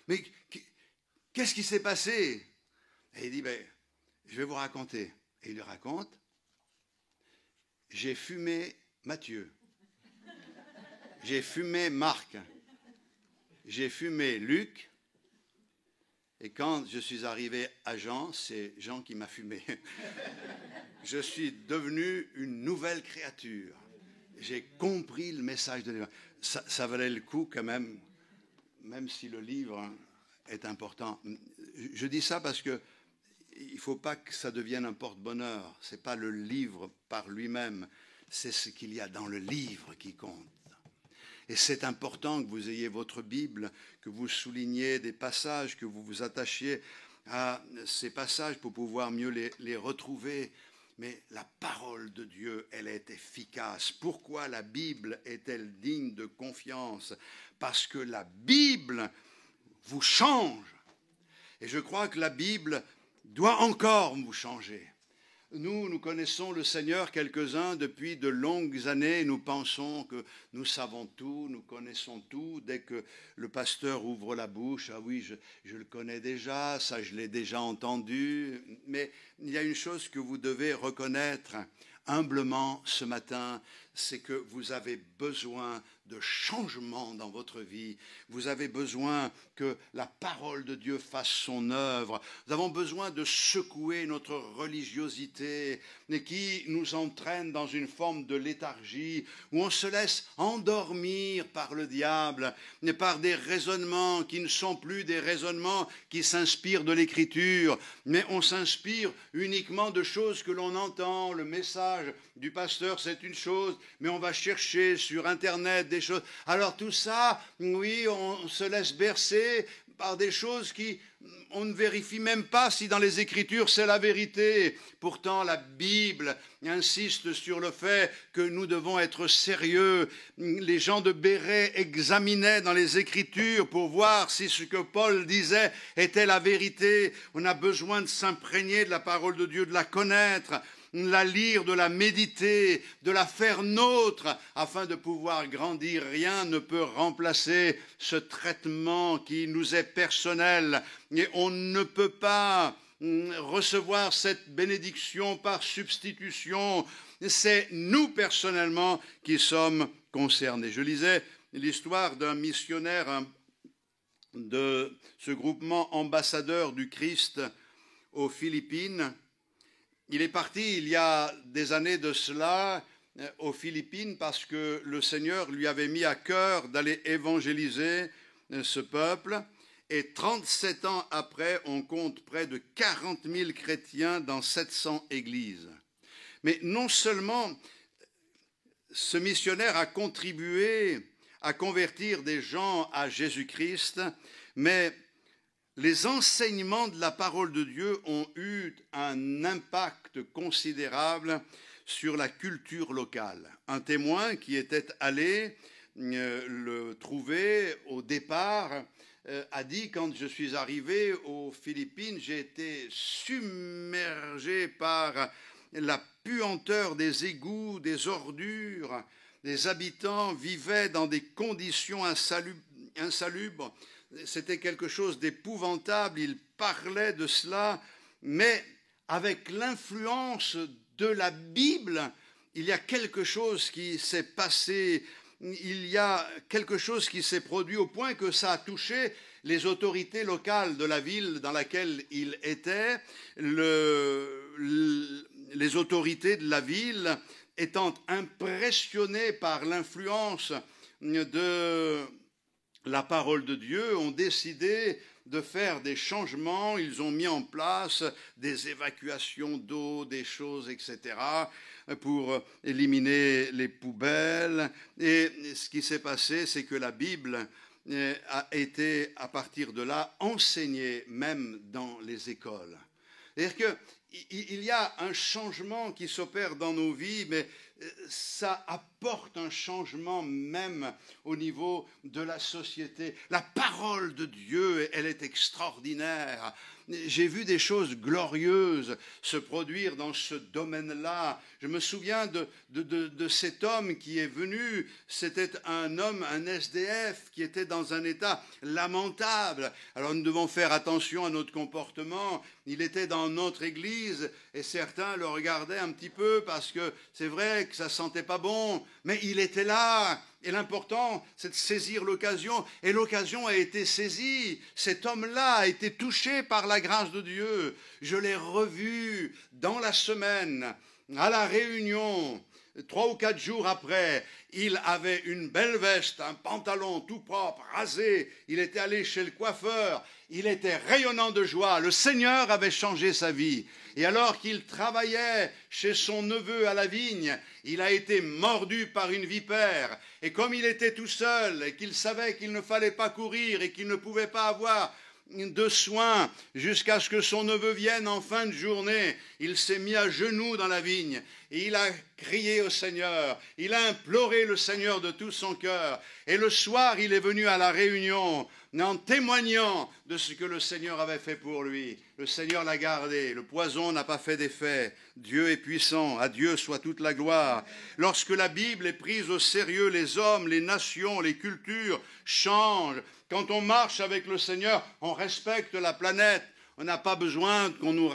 Mais qu'est-ce qui s'est passé? Et il dit, je vais vous raconter. Et il lui raconte, j'ai fumé Matthieu, j'ai fumé Marc, j'ai fumé Luc, et quand je suis arrivé à Jean, c'est Jean qui m'a fumé. Je suis devenu une nouvelle créature. J'ai compris le message de l'évangile. Ça valait le coup quand même si le livre est important. Je dis ça parce que il ne faut pas que ça devienne un porte-bonheur. Ce n'est pas le livre par lui-même, c'est ce qu'il y a dans le livre qui compte. Et c'est important que vous ayez votre Bible, que vous souligniez des passages, que vous vous attachiez à ces passages pour pouvoir mieux les retrouver. Mais la parole de Dieu, elle est efficace. Pourquoi la Bible est-elle digne de confiance? Parce que la Bible vous change. Et je crois que la Bible doit encore vous changer. Nous connaissons le Seigneur quelques-uns depuis de longues années. Nous pensons que nous savons tout, nous connaissons tout. Dès que le pasteur ouvre la bouche, ah oui, je le connais déjà, ça je l'ai déjà entendu. Mais il y a une chose que vous devez reconnaître humblement ce matin, c'est que vous avez besoin de changement dans votre vie. Vous avez besoin que la parole de Dieu fasse son œuvre. Nous avons besoin de secouer notre religiosité qui nous entraîne dans une forme de léthargie où on se laisse endormir par le diable et par des raisonnements qui ne sont plus des raisonnements qui s'inspirent de l'Écriture, mais on s'inspire uniquement de choses que l'on entend. Le message du pasteur, c'est une chose, mais on va chercher sur Internet des choses. Alors tout ça, oui, on se laisse bercer par des choses qui, on ne vérifie même pas si dans les Écritures c'est la vérité. Pourtant, la Bible insiste sur le fait que nous devons être sérieux. Les gens de Béret examinaient dans les Écritures pour voir si ce que Paul disait était la vérité. On a besoin de s'imprégner de la parole de Dieu, de la connaître, de la lire, de la méditer, de la faire nôtre, afin de pouvoir grandir. Rien ne peut remplacer ce traitement qui nous est personnel. Et on ne peut pas recevoir cette bénédiction par substitution. C'est nous personnellement qui sommes concernés. Je lisais l'histoire d'un missionnaire de ce groupement ambassadeur du Christ aux Philippines. Il est parti il y a des années de cela aux Philippines parce que le Seigneur lui avait mis à cœur d'aller évangéliser ce peuple. Et 37 ans après, on compte près de 40 000 chrétiens dans 700 églises. Mais non seulement ce missionnaire a contribué à convertir des gens à Jésus-Christ, mais les enseignements de la parole de Dieu ont eu un impact considérable sur la culture locale. Un témoin qui était allé le trouver au départ a dit: quand je suis arrivé aux Philippines, j'ai été submergé par la puanteur des égouts, des ordures. Les habitants vivaient dans des conditions insalubres. C'était quelque chose d'épouvantable. Il parlait de cela, mais avec l'influence de la Bible, il y a quelque chose qui s'est passé. Il y a quelque chose qui s'est produit au point que ça a touché les autorités locales de la ville dans laquelle il était. Les autorités de la ville, étant impressionnées par l'influence de la parole de Dieu, ont décidé de faire des changements. Ils ont mis en place des évacuations d'eau, des choses, etc., pour éliminer les poubelles. Et ce qui s'est passé, c'est que la Bible a été, à partir de là, enseignée même dans les écoles. C'est-à-dire qu'il y a un changement qui s'opère dans nos vies, mais ça apporte un changement même au niveau de la société. La parole de Dieu, elle est extraordinaire. J'ai vu des choses glorieuses se produire dans ce domaine-là. Je me souviens de cet homme qui est venu. C'était un homme, un SDF, qui était dans un état lamentable. Alors nous devons faire attention à notre comportement. Il était dans notre église et certains le regardaient un petit peu parce que c'est vrai que ça sentait pas bon, mais il était là. Et l'important, c'est de saisir l'occasion. Et l'occasion a été saisie. Cet homme-là a été touché par la grâce de Dieu. Je l'ai revu dans la semaine, à la réunion. 3 ou 4 jours après, il avait une belle veste, un pantalon tout propre, rasé. Il était allé chez le coiffeur. Il était rayonnant de joie. Le Seigneur avait changé sa vie. Et alors qu'il travaillait chez son neveu à la vigne, il a été mordu par une vipère. Et comme il était tout seul et qu'il savait qu'il ne fallait pas courir et qu'il ne pouvait pas avoir de soins jusqu'à ce que son neveu vienne en fin de journée, il s'est mis à genoux dans la vigne et il a crié au Seigneur, il a imploré le Seigneur de tout son cœur. Et le soir, il est venu à la réunion en témoignant de ce que le Seigneur avait fait pour lui. Le Seigneur l'a gardé, le poison n'a pas fait d'effet. Dieu est puissant, à Dieu soit toute la gloire. Lorsque la Bible est prise au sérieux, les hommes, les nations, les cultures changent. Quand on marche avec le Seigneur, on respecte la planète. On n'a pas besoin qu'on nous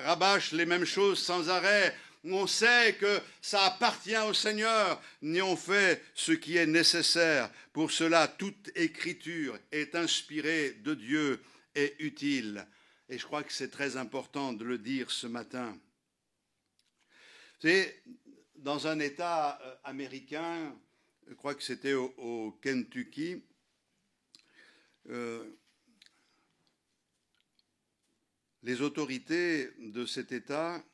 rabâche les mêmes choses sans arrêt. On sait que ça appartient au Seigneur, mais on fait ce qui est nécessaire. Pour cela, toute écriture est inspirée de Dieu et utile. Et je crois que c'est très important de le dire ce matin. C'est dans un État américain, je crois que c'était au Kentucky, les autorités de cet État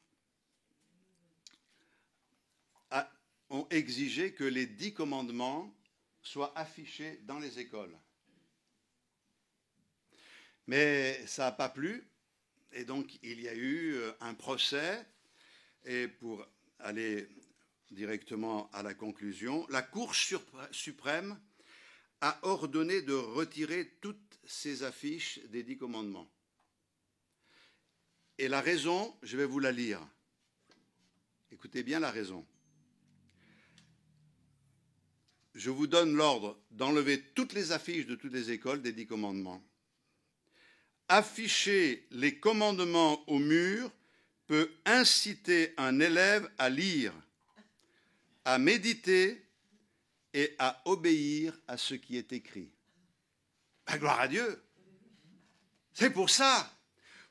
ont exigé que les 10 commandements soient affichés dans les écoles. Mais ça n'a pas plu, et donc il y a eu un procès, et pour aller directement à la conclusion, la Cour suprême a ordonné de retirer toutes ces affiches des 10 commandements. Et la raison, je vais vous la lire. Écoutez bien la raison. Je vous donne l'ordre d'enlever toutes les affiches de toutes les écoles des 10 commandements. Afficher les commandements au mur peut inciter un élève à lire, à méditer et à obéir à ce qui est écrit. Ben, gloire à Dieu. C'est pour ça.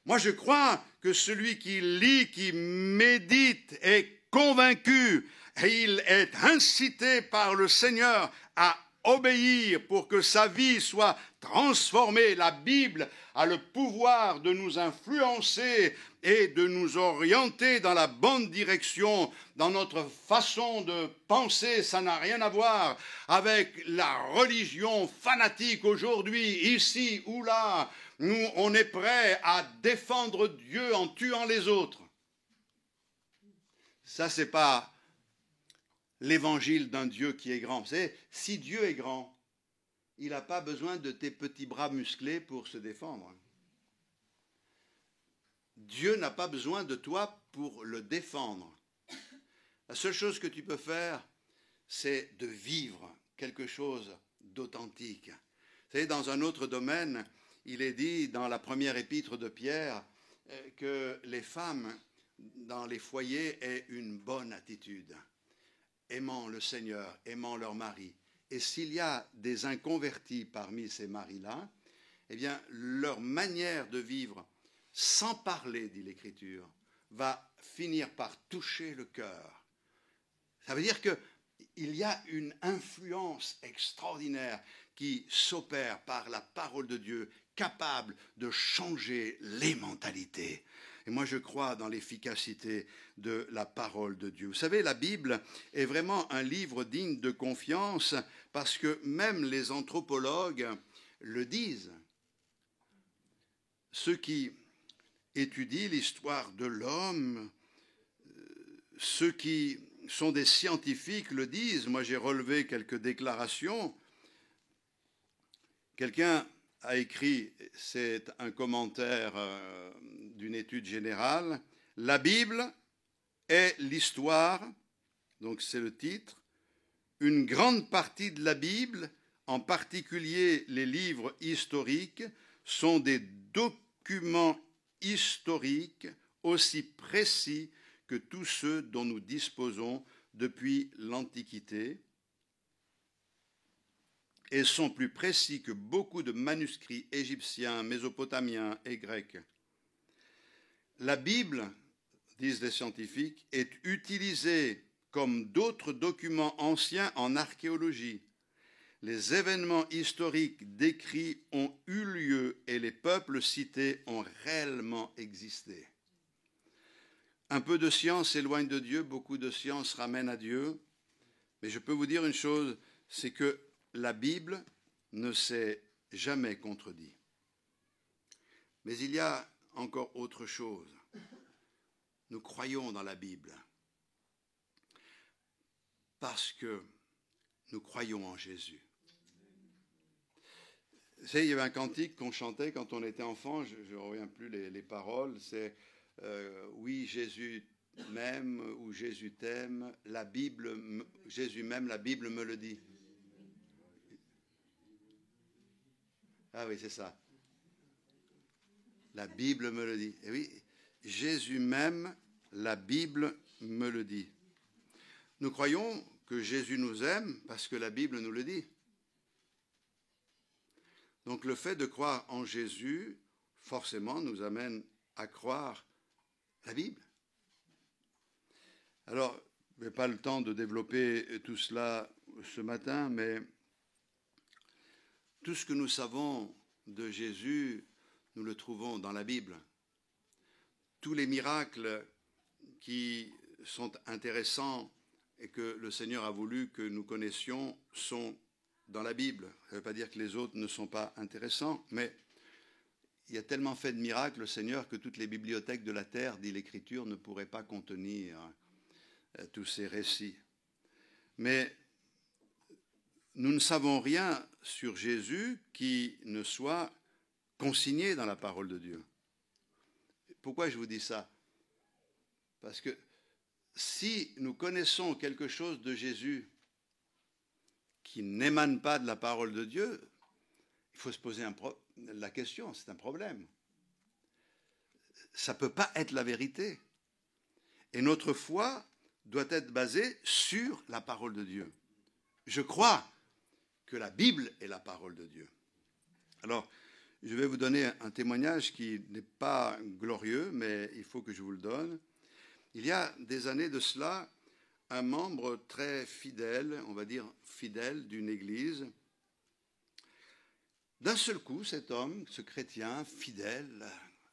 Moi, je crois que celui qui lit, qui médite, est convaincu et il est incité par le Seigneur à obéir pour que sa vie soit transformée. La Bible a le pouvoir de nous influencer et de nous orienter dans la bonne direction, dans notre façon de penser. Ça n'a rien à voir avec la religion fanatique aujourd'hui, ici ou là. Nous, on est prêt à défendre Dieu en tuant les autres. Ça, c'est pas l'évangile d'un Dieu qui est grand. Vous savez, si Dieu est grand, il n'a pas besoin de tes petits bras musclés pour se défendre. Dieu n'a pas besoin de toi pour le défendre. La seule chose que tu peux faire, c'est de vivre quelque chose d'authentique. Vous savez, dans un autre domaine, il est dit dans la première épître de Pierre que les femmes dans les foyers aient une bonne attitude, aimant le Seigneur, aimant leur mari. Et s'il y a des inconvertis parmi ces maris-là, eh bien, leur manière de vivre, sans parler, dit l'Écriture, va finir par toucher le cœur. Ça veut dire qu'il y a une influence extraordinaire qui s'opère par la parole de Dieu, capable de changer les mentalités. Et moi, je crois dans l'efficacité de la parole de Dieu. Vous savez, la Bible est vraiment un livre digne de confiance parce que même les anthropologues le disent. Ceux qui étudient l'histoire de l'homme, ceux qui sont des scientifiques le disent. Moi, j'ai relevé quelques déclarations. Quelqu'un a écrit, c'est un commentaire d'une étude générale, « La Bible est l'histoire », donc c'est le titre, « une grande partie de la Bible, en particulier les livres historiques, sont des documents historiques aussi précis que tous ceux dont nous disposons depuis l'Antiquité, et sont plus précis que beaucoup de manuscrits égyptiens, mésopotamiens et grecs. La Bible, disent les scientifiques, est utilisée comme d'autres documents anciens en archéologie. Les événements historiques décrits ont eu lieu et les peuples cités ont réellement existé. Un peu de science éloigne de Dieu, beaucoup de science ramène à Dieu. Mais je peux vous dire une chose, c'est que la Bible ne s'est jamais contredite. Mais il y a encore autre chose. Nous croyons dans la Bible parce que nous croyons en Jésus. Vous savez, il y avait un cantique qu'on chantait quand on était enfant, je ne reviens plus les paroles, c'est oui, Jésus m'aime ou Jésus t'aime, la Bible, Jésus m'aime, la Bible me le dit. Ah oui, c'est ça. La Bible me le dit. Et oui, Jésus m'aime, la Bible me le dit. Nous croyons que Jésus nous aime parce que la Bible nous le dit. Donc le fait de croire en Jésus, forcément, nous amène à croire la Bible. Alors, je n'ai pas le temps de développer tout cela ce matin, mais tout ce que nous savons de Jésus, nous le trouvons dans la Bible. Tous les miracles qui sont intéressants et que le Seigneur a voulu que nous connaissions sont dans la Bible. Ça ne veut pas dire que les autres ne sont pas intéressants, mais il y a tellement fait de miracles, le Seigneur, que toutes les bibliothèques de la terre, dit l'Écriture, ne pourraient pas contenir tous ces récits. Mais nous ne savons rien sur Jésus qui ne soit consigné dans la parole de Dieu. Pourquoi je vous dis ça? Parce que si nous connaissons quelque chose de Jésus qui n'émane pas de la parole de Dieu, il faut se poser la question, c'est un problème. Ça ne peut pas être la vérité. Et notre foi doit être basée sur la parole de Dieu. Je crois que la Bible est la parole de Dieu. Alors, Je vais vous donner un témoignage qui n'est pas glorieux, mais il faut que je vous le donne. Il y a des années de cela, un membre très fidèle, on va dire fidèle d'une église, d'un seul coup, cet homme, ce chrétien fidèle,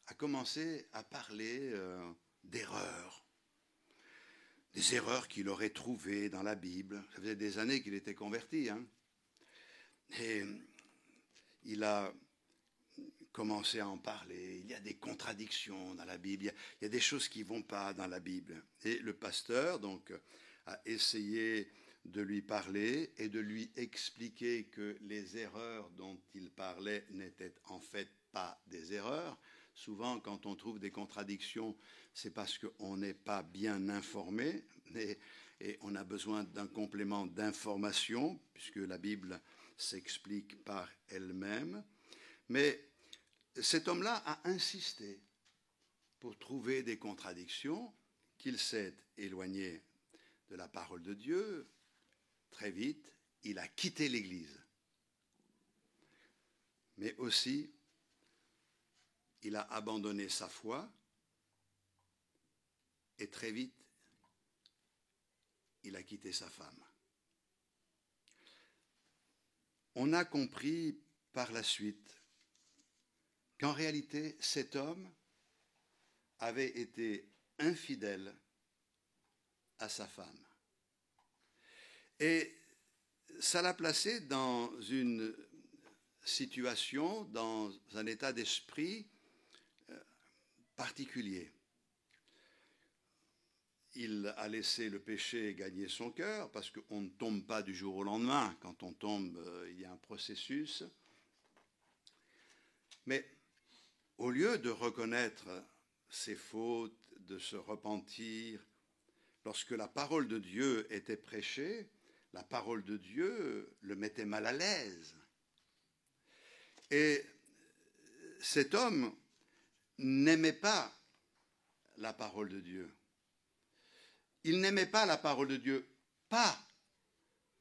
a commencé à parler d'erreurs. Des erreurs qu'il aurait trouvées dans la Bible. Ça faisait des années qu'il était converti. Et il a commencé à en parler. Il y a des contradictions dans la Bible. Il y a des choses qui ne vont pas dans la Bible. Et le pasteur, donc, a essayé de lui parler et de lui expliquer que les erreurs dont il parlait n'étaient en fait pas des erreurs. Souvent, quand on trouve des contradictions, c'est parce qu'on n'est pas bien informé et on a besoin d'un complément d'information, puisque la Bible s'explique par elle-même. Mais cet homme-là a insisté pour trouver des contradictions, qu'il s'est éloigné de la parole de Dieu. Très vite, il a quitté l'Église. Mais aussi, il a abandonné sa foi et très vite, il a quitté sa femme. On a compris par la suite qu'en réalité, cet homme avait été infidèle à sa femme. Et ça l'a placé dans une situation, dans un état d'esprit particulier. Il a laissé le péché gagner son cœur, parce qu'on ne tombe pas du jour au lendemain. Quand on tombe, il y a un processus. Mais au lieu de reconnaître ses fautes, de se repentir, lorsque la parole de Dieu était prêchée, la parole de Dieu le mettait mal à l'aise. Et cet homme n'aimait pas la parole de Dieu. Il n'aimait pas la parole de Dieu, pas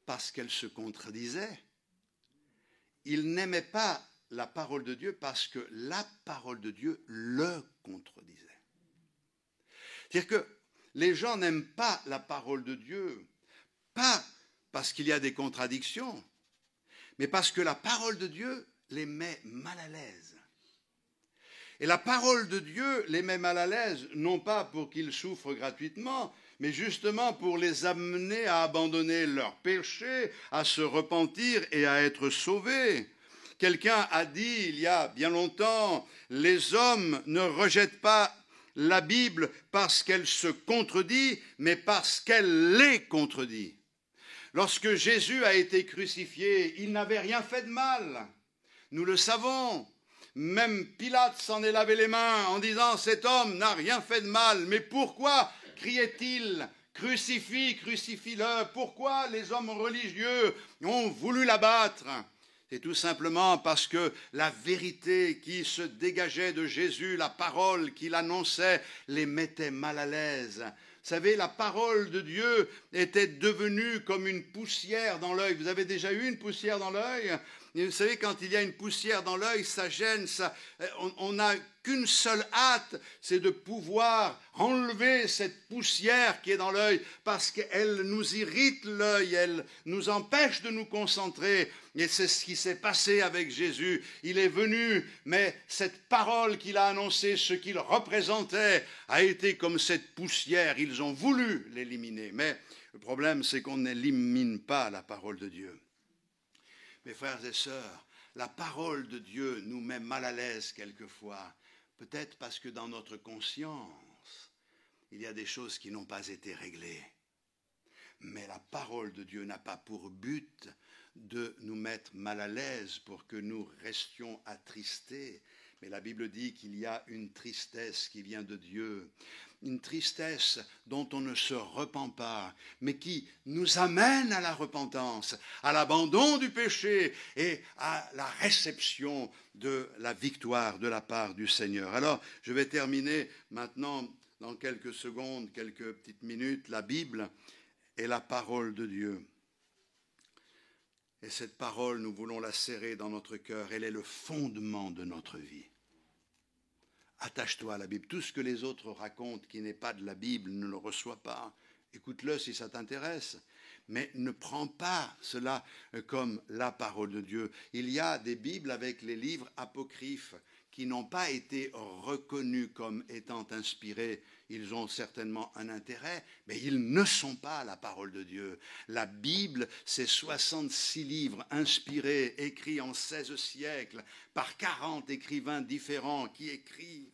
parce qu'elle se contredisait. Il n'aimait pas la parole de Dieu parce que la parole de Dieu le contredisait. C'est-à-dire que les gens n'aiment pas la parole de Dieu, pas parce qu'il y a des contradictions, mais parce que la parole de Dieu les met mal à l'aise. Et la parole de Dieu les met mal à l'aise, non pas pour qu'ils souffrent gratuitement, mais justement pour les amener à abandonner leurs péchés, à se repentir et à être sauvés. Quelqu'un a dit il y a bien longtemps, les hommes ne rejettent pas la Bible parce qu'elle se contredit, mais parce qu'elle les contredit. Lorsque Jésus a été crucifié, il n'avait rien fait de mal. Nous le savons. Même Pilate s'en est lavé les mains en disant « Cet homme n'a rien fait de mal. » Mais pourquoi criait-il « Crucifie, crucifie-le » Pourquoi les hommes religieux ont voulu l'abattre? C'est tout simplement parce que la vérité qui se dégageait de Jésus, la parole qu'il annonçait, les mettait mal à l'aise. Vous savez, la parole de Dieu était devenue comme une poussière dans l'œil. Vous avez déjà eu une poussière dans l'œil? Vous savez, quand il y a une poussière dans l'œil, ça gêne, on n'a qu'une seule hâte, c'est de pouvoir enlever cette poussière qui est dans l'œil, parce qu'elle nous irrite l'œil, elle nous empêche de nous concentrer. Et c'est ce qui s'est passé avec Jésus. Il est venu, mais cette parole qu'il a annoncée, ce qu'il représentait, a été comme cette poussière. Ils ont voulu l'éliminer. Mais le problème, c'est qu'on n'élimine pas la parole de Dieu. Mes frères et sœurs, la parole de Dieu nous met mal à l'aise quelquefois, peut-être parce que dans notre conscience, il y a des choses qui n'ont pas été réglées. Mais la parole de Dieu n'a pas pour but de nous mettre mal à l'aise pour que nous restions attristés. Mais la Bible dit qu'il y a une tristesse qui vient de Dieu, une tristesse dont on ne se repent pas, mais qui nous amène à la repentance, à l'abandon du péché et à la réception de la victoire de la part du Seigneur. Alors, je vais terminer maintenant, dans quelques secondes, quelques petites minutes, la Bible est la parole de Dieu. Et cette parole, nous voulons la serrer dans notre cœur. Elle est le fondement de notre vie. Attache-toi à la Bible. Tout ce que les autres racontent qui n'est pas de la Bible, ne le reçois pas. Écoute-le si ça t'intéresse. Mais ne prends pas cela comme la parole de Dieu. Il y a des Bibles avec les livres apocryphes qui n'ont pas été reconnus comme étant inspirés. Ils ont certainement un intérêt, mais ils ne sont pas la parole de Dieu. La Bible, c'est 66 livres inspirés, écrits en 16 siècles, par 40 écrivains différents qui écrivent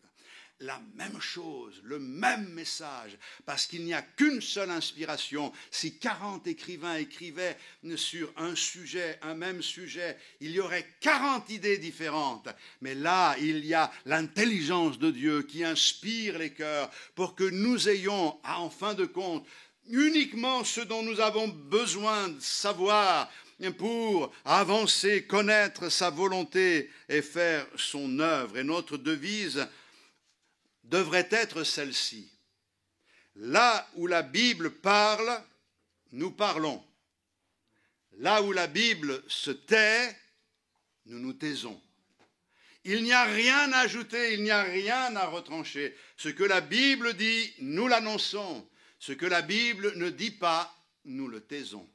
la même chose, le même message, parce qu'il n'y a qu'une seule inspiration. Si 40 écrivains écrivaient sur un sujet, un même sujet, il y aurait 40 idées différentes. Mais là, il y a l'intelligence de Dieu qui inspire les cœurs pour que nous ayons, en fin de compte, uniquement ce dont nous avons besoin de savoir pour avancer, connaître sa volonté et faire son œuvre. Et notre devise devrait être celle-ci. Là où la Bible parle, nous parlons. Là où la Bible se tait, nous nous taisons. Il n'y a rien à ajouter, il n'y a rien à retrancher. Ce que la Bible dit, nous l'annonçons. Ce que la Bible ne dit pas, nous le taisons.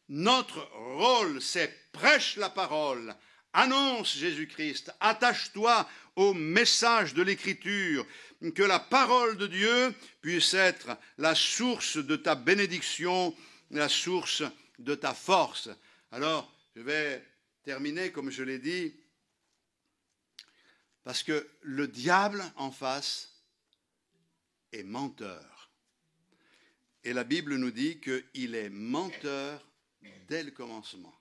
Notre rôle, c'est prêche la parole, annonce Jésus-Christ, attache-toi au message de l'Écriture, que la parole de Dieu puisse être la source de ta bénédiction, la source de ta force. Alors, je vais terminer, comme je l'ai dit, parce que le diable en face est menteur. Et la Bible nous dit qu'il est menteur dès le commencement.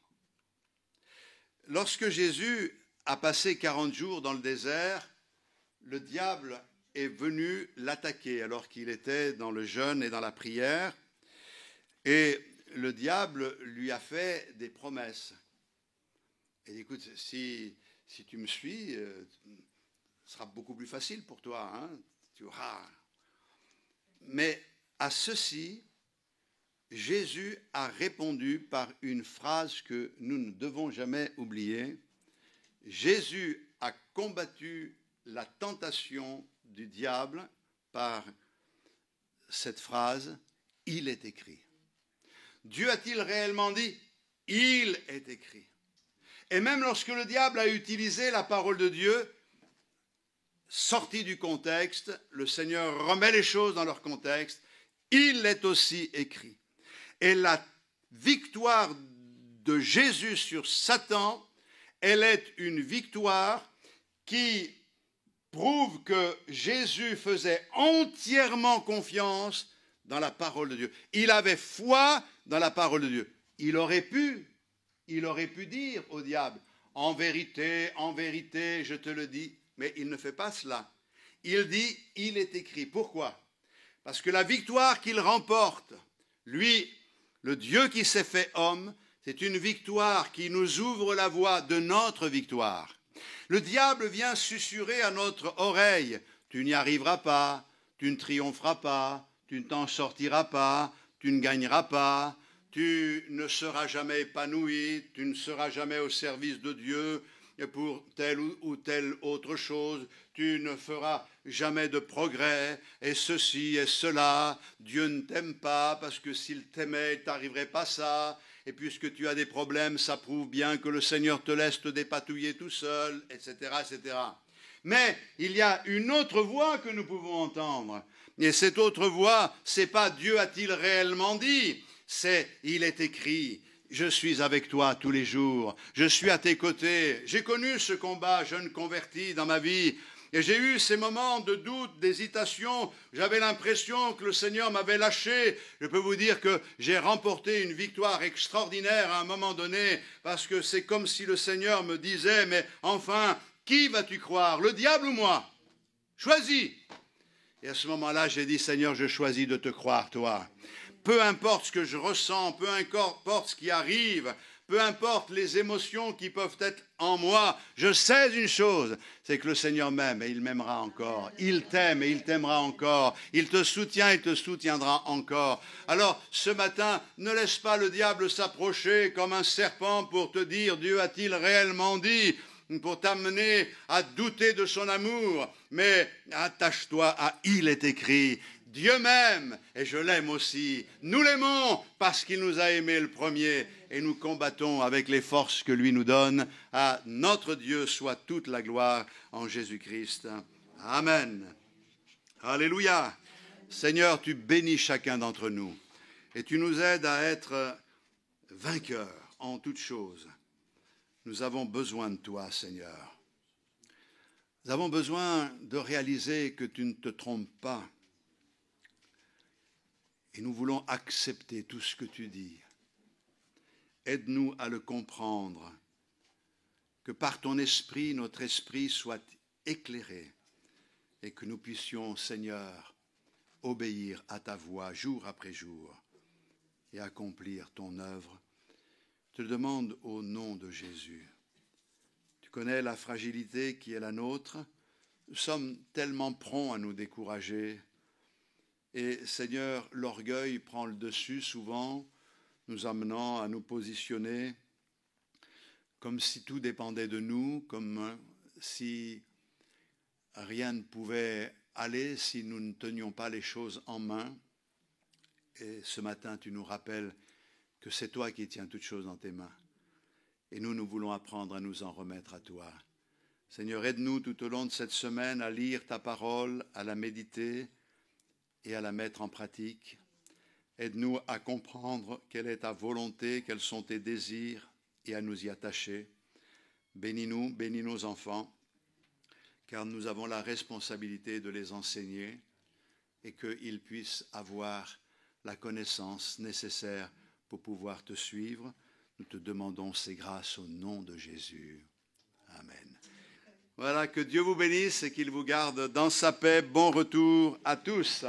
Lorsque Jésus a passé 40 jours dans le désert, le diable est venu l'attaquer alors qu'il était dans le jeûne et dans la prière. Et le diable lui a fait des promesses. Et écoute, si tu me suis, ce sera beaucoup plus facile pour toi. Hein, tu auras. Mais à ceci, Jésus a répondu par une phrase que nous ne devons jamais oublier. Jésus a combattu la tentation du diable par cette phrase « Il est écrit ». Dieu a-t-il réellement dit « Il est écrit ». Et même lorsque le diable a utilisé la parole de Dieu, sorti du contexte, le Seigneur remet les choses dans leur contexte, il est aussi écrit. Et la victoire de Jésus sur Satan, elle est une victoire qui prouve que Jésus faisait entièrement confiance dans la parole de Dieu. Il avait foi dans la parole de Dieu. Il aurait pu dire au diable, en vérité, je te le dis, mais il ne fait pas cela. Il dit, il est écrit. Pourquoi ? Parce que la victoire qu'il remporte, lui, le Dieu qui s'est fait homme, c'est une victoire qui nous ouvre la voie de notre victoire. Le diable vient susurrer à notre oreille, tu n'y arriveras pas, tu ne triompheras pas, tu ne t'en sortiras pas, tu ne gagneras pas, tu ne seras jamais épanoui, tu ne seras jamais au service de Dieu pour telle ou telle autre chose, tu ne feras jamais de progrès, et ceci et cela, Dieu ne t'aime pas, parce que s'il t'aimait, il ne t'arriverait pas ça, et puisque tu as des problèmes, ça prouve bien que le Seigneur te laisse te dépatouiller tout seul, etc., etc. Mais il y a une autre voix que nous pouvons entendre, et cette autre voix, c'est pas Dieu a-t-il réellement dit, c'est il est écrit. Je suis avec toi tous les jours, je suis à tes côtés. J'ai connu ce combat, jeune converti dans ma vie, et j'ai eu ces moments de doute, d'hésitation. J'avais l'impression que le Seigneur m'avait lâché. Je peux vous dire que j'ai remporté une victoire extraordinaire à un moment donné, parce que c'est comme si le Seigneur me disait, mais enfin, qui vas-tu croire, le diable ou moi ? Choisis. Et à ce moment-là, j'ai dit, Seigneur, je choisis de te croire, toi. Peu importe ce que je ressens, peu importe ce qui arrive, peu importe les émotions qui peuvent être en moi, je sais une chose, c'est que le Seigneur m'aime et il m'aimera encore. Il t'aime et il t'aimera encore. Il te soutient et te soutiendra encore. Alors, ce matin, ne laisse pas le diable s'approcher comme un serpent pour te dire, Dieu a-t-il réellement dit ? Pour t'amener à douter de son amour, mais attache-toi à « il est écrit ». Dieu m'aime et je l'aime aussi. Nous l'aimons parce qu'il nous a aimés le premier et nous combattons avec les forces que lui nous donne. À notre Dieu soit toute la gloire en Jésus-Christ. Amen. Alléluia. Seigneur, tu bénis chacun d'entre nous et tu nous aides à être vainqueurs en toutes choses. Nous avons besoin de toi, Seigneur. Nous avons besoin de réaliser que tu ne te trompes pas. Et nous voulons accepter tout ce que tu dis. Aide-nous à le comprendre, que par ton esprit, notre esprit soit éclairé et que nous puissions, Seigneur, obéir à ta voix jour après jour et accomplir ton œuvre. Je te le demande au nom de Jésus. Tu connais la fragilité qui est la nôtre. Nous sommes tellement prompts à nous décourager. Et Seigneur, l'orgueil prend le dessus souvent, nous amenant à nous positionner comme si tout dépendait de nous, comme si rien ne pouvait aller si nous ne tenions pas les choses en main. Et ce matin, tu nous rappelles que c'est toi qui tiens toutes choses dans tes mains. Et nous voulons apprendre à nous en remettre à toi. Seigneur, aide-nous tout au long de cette semaine à lire ta parole, à la méditer et à la mettre en pratique. Aide-nous à comprendre quelle est ta volonté, quels sont tes désirs et à nous y attacher. Bénis-nous, bénis nos enfants, car nous avons la responsabilité de les enseigner et qu'ils puissent avoir la connaissance nécessaire pour pouvoir te suivre. Nous te demandons ces grâces au nom de Jésus. Amen. Voilà, que Dieu vous bénisse et qu'il vous garde dans sa paix. Bon retour à tous.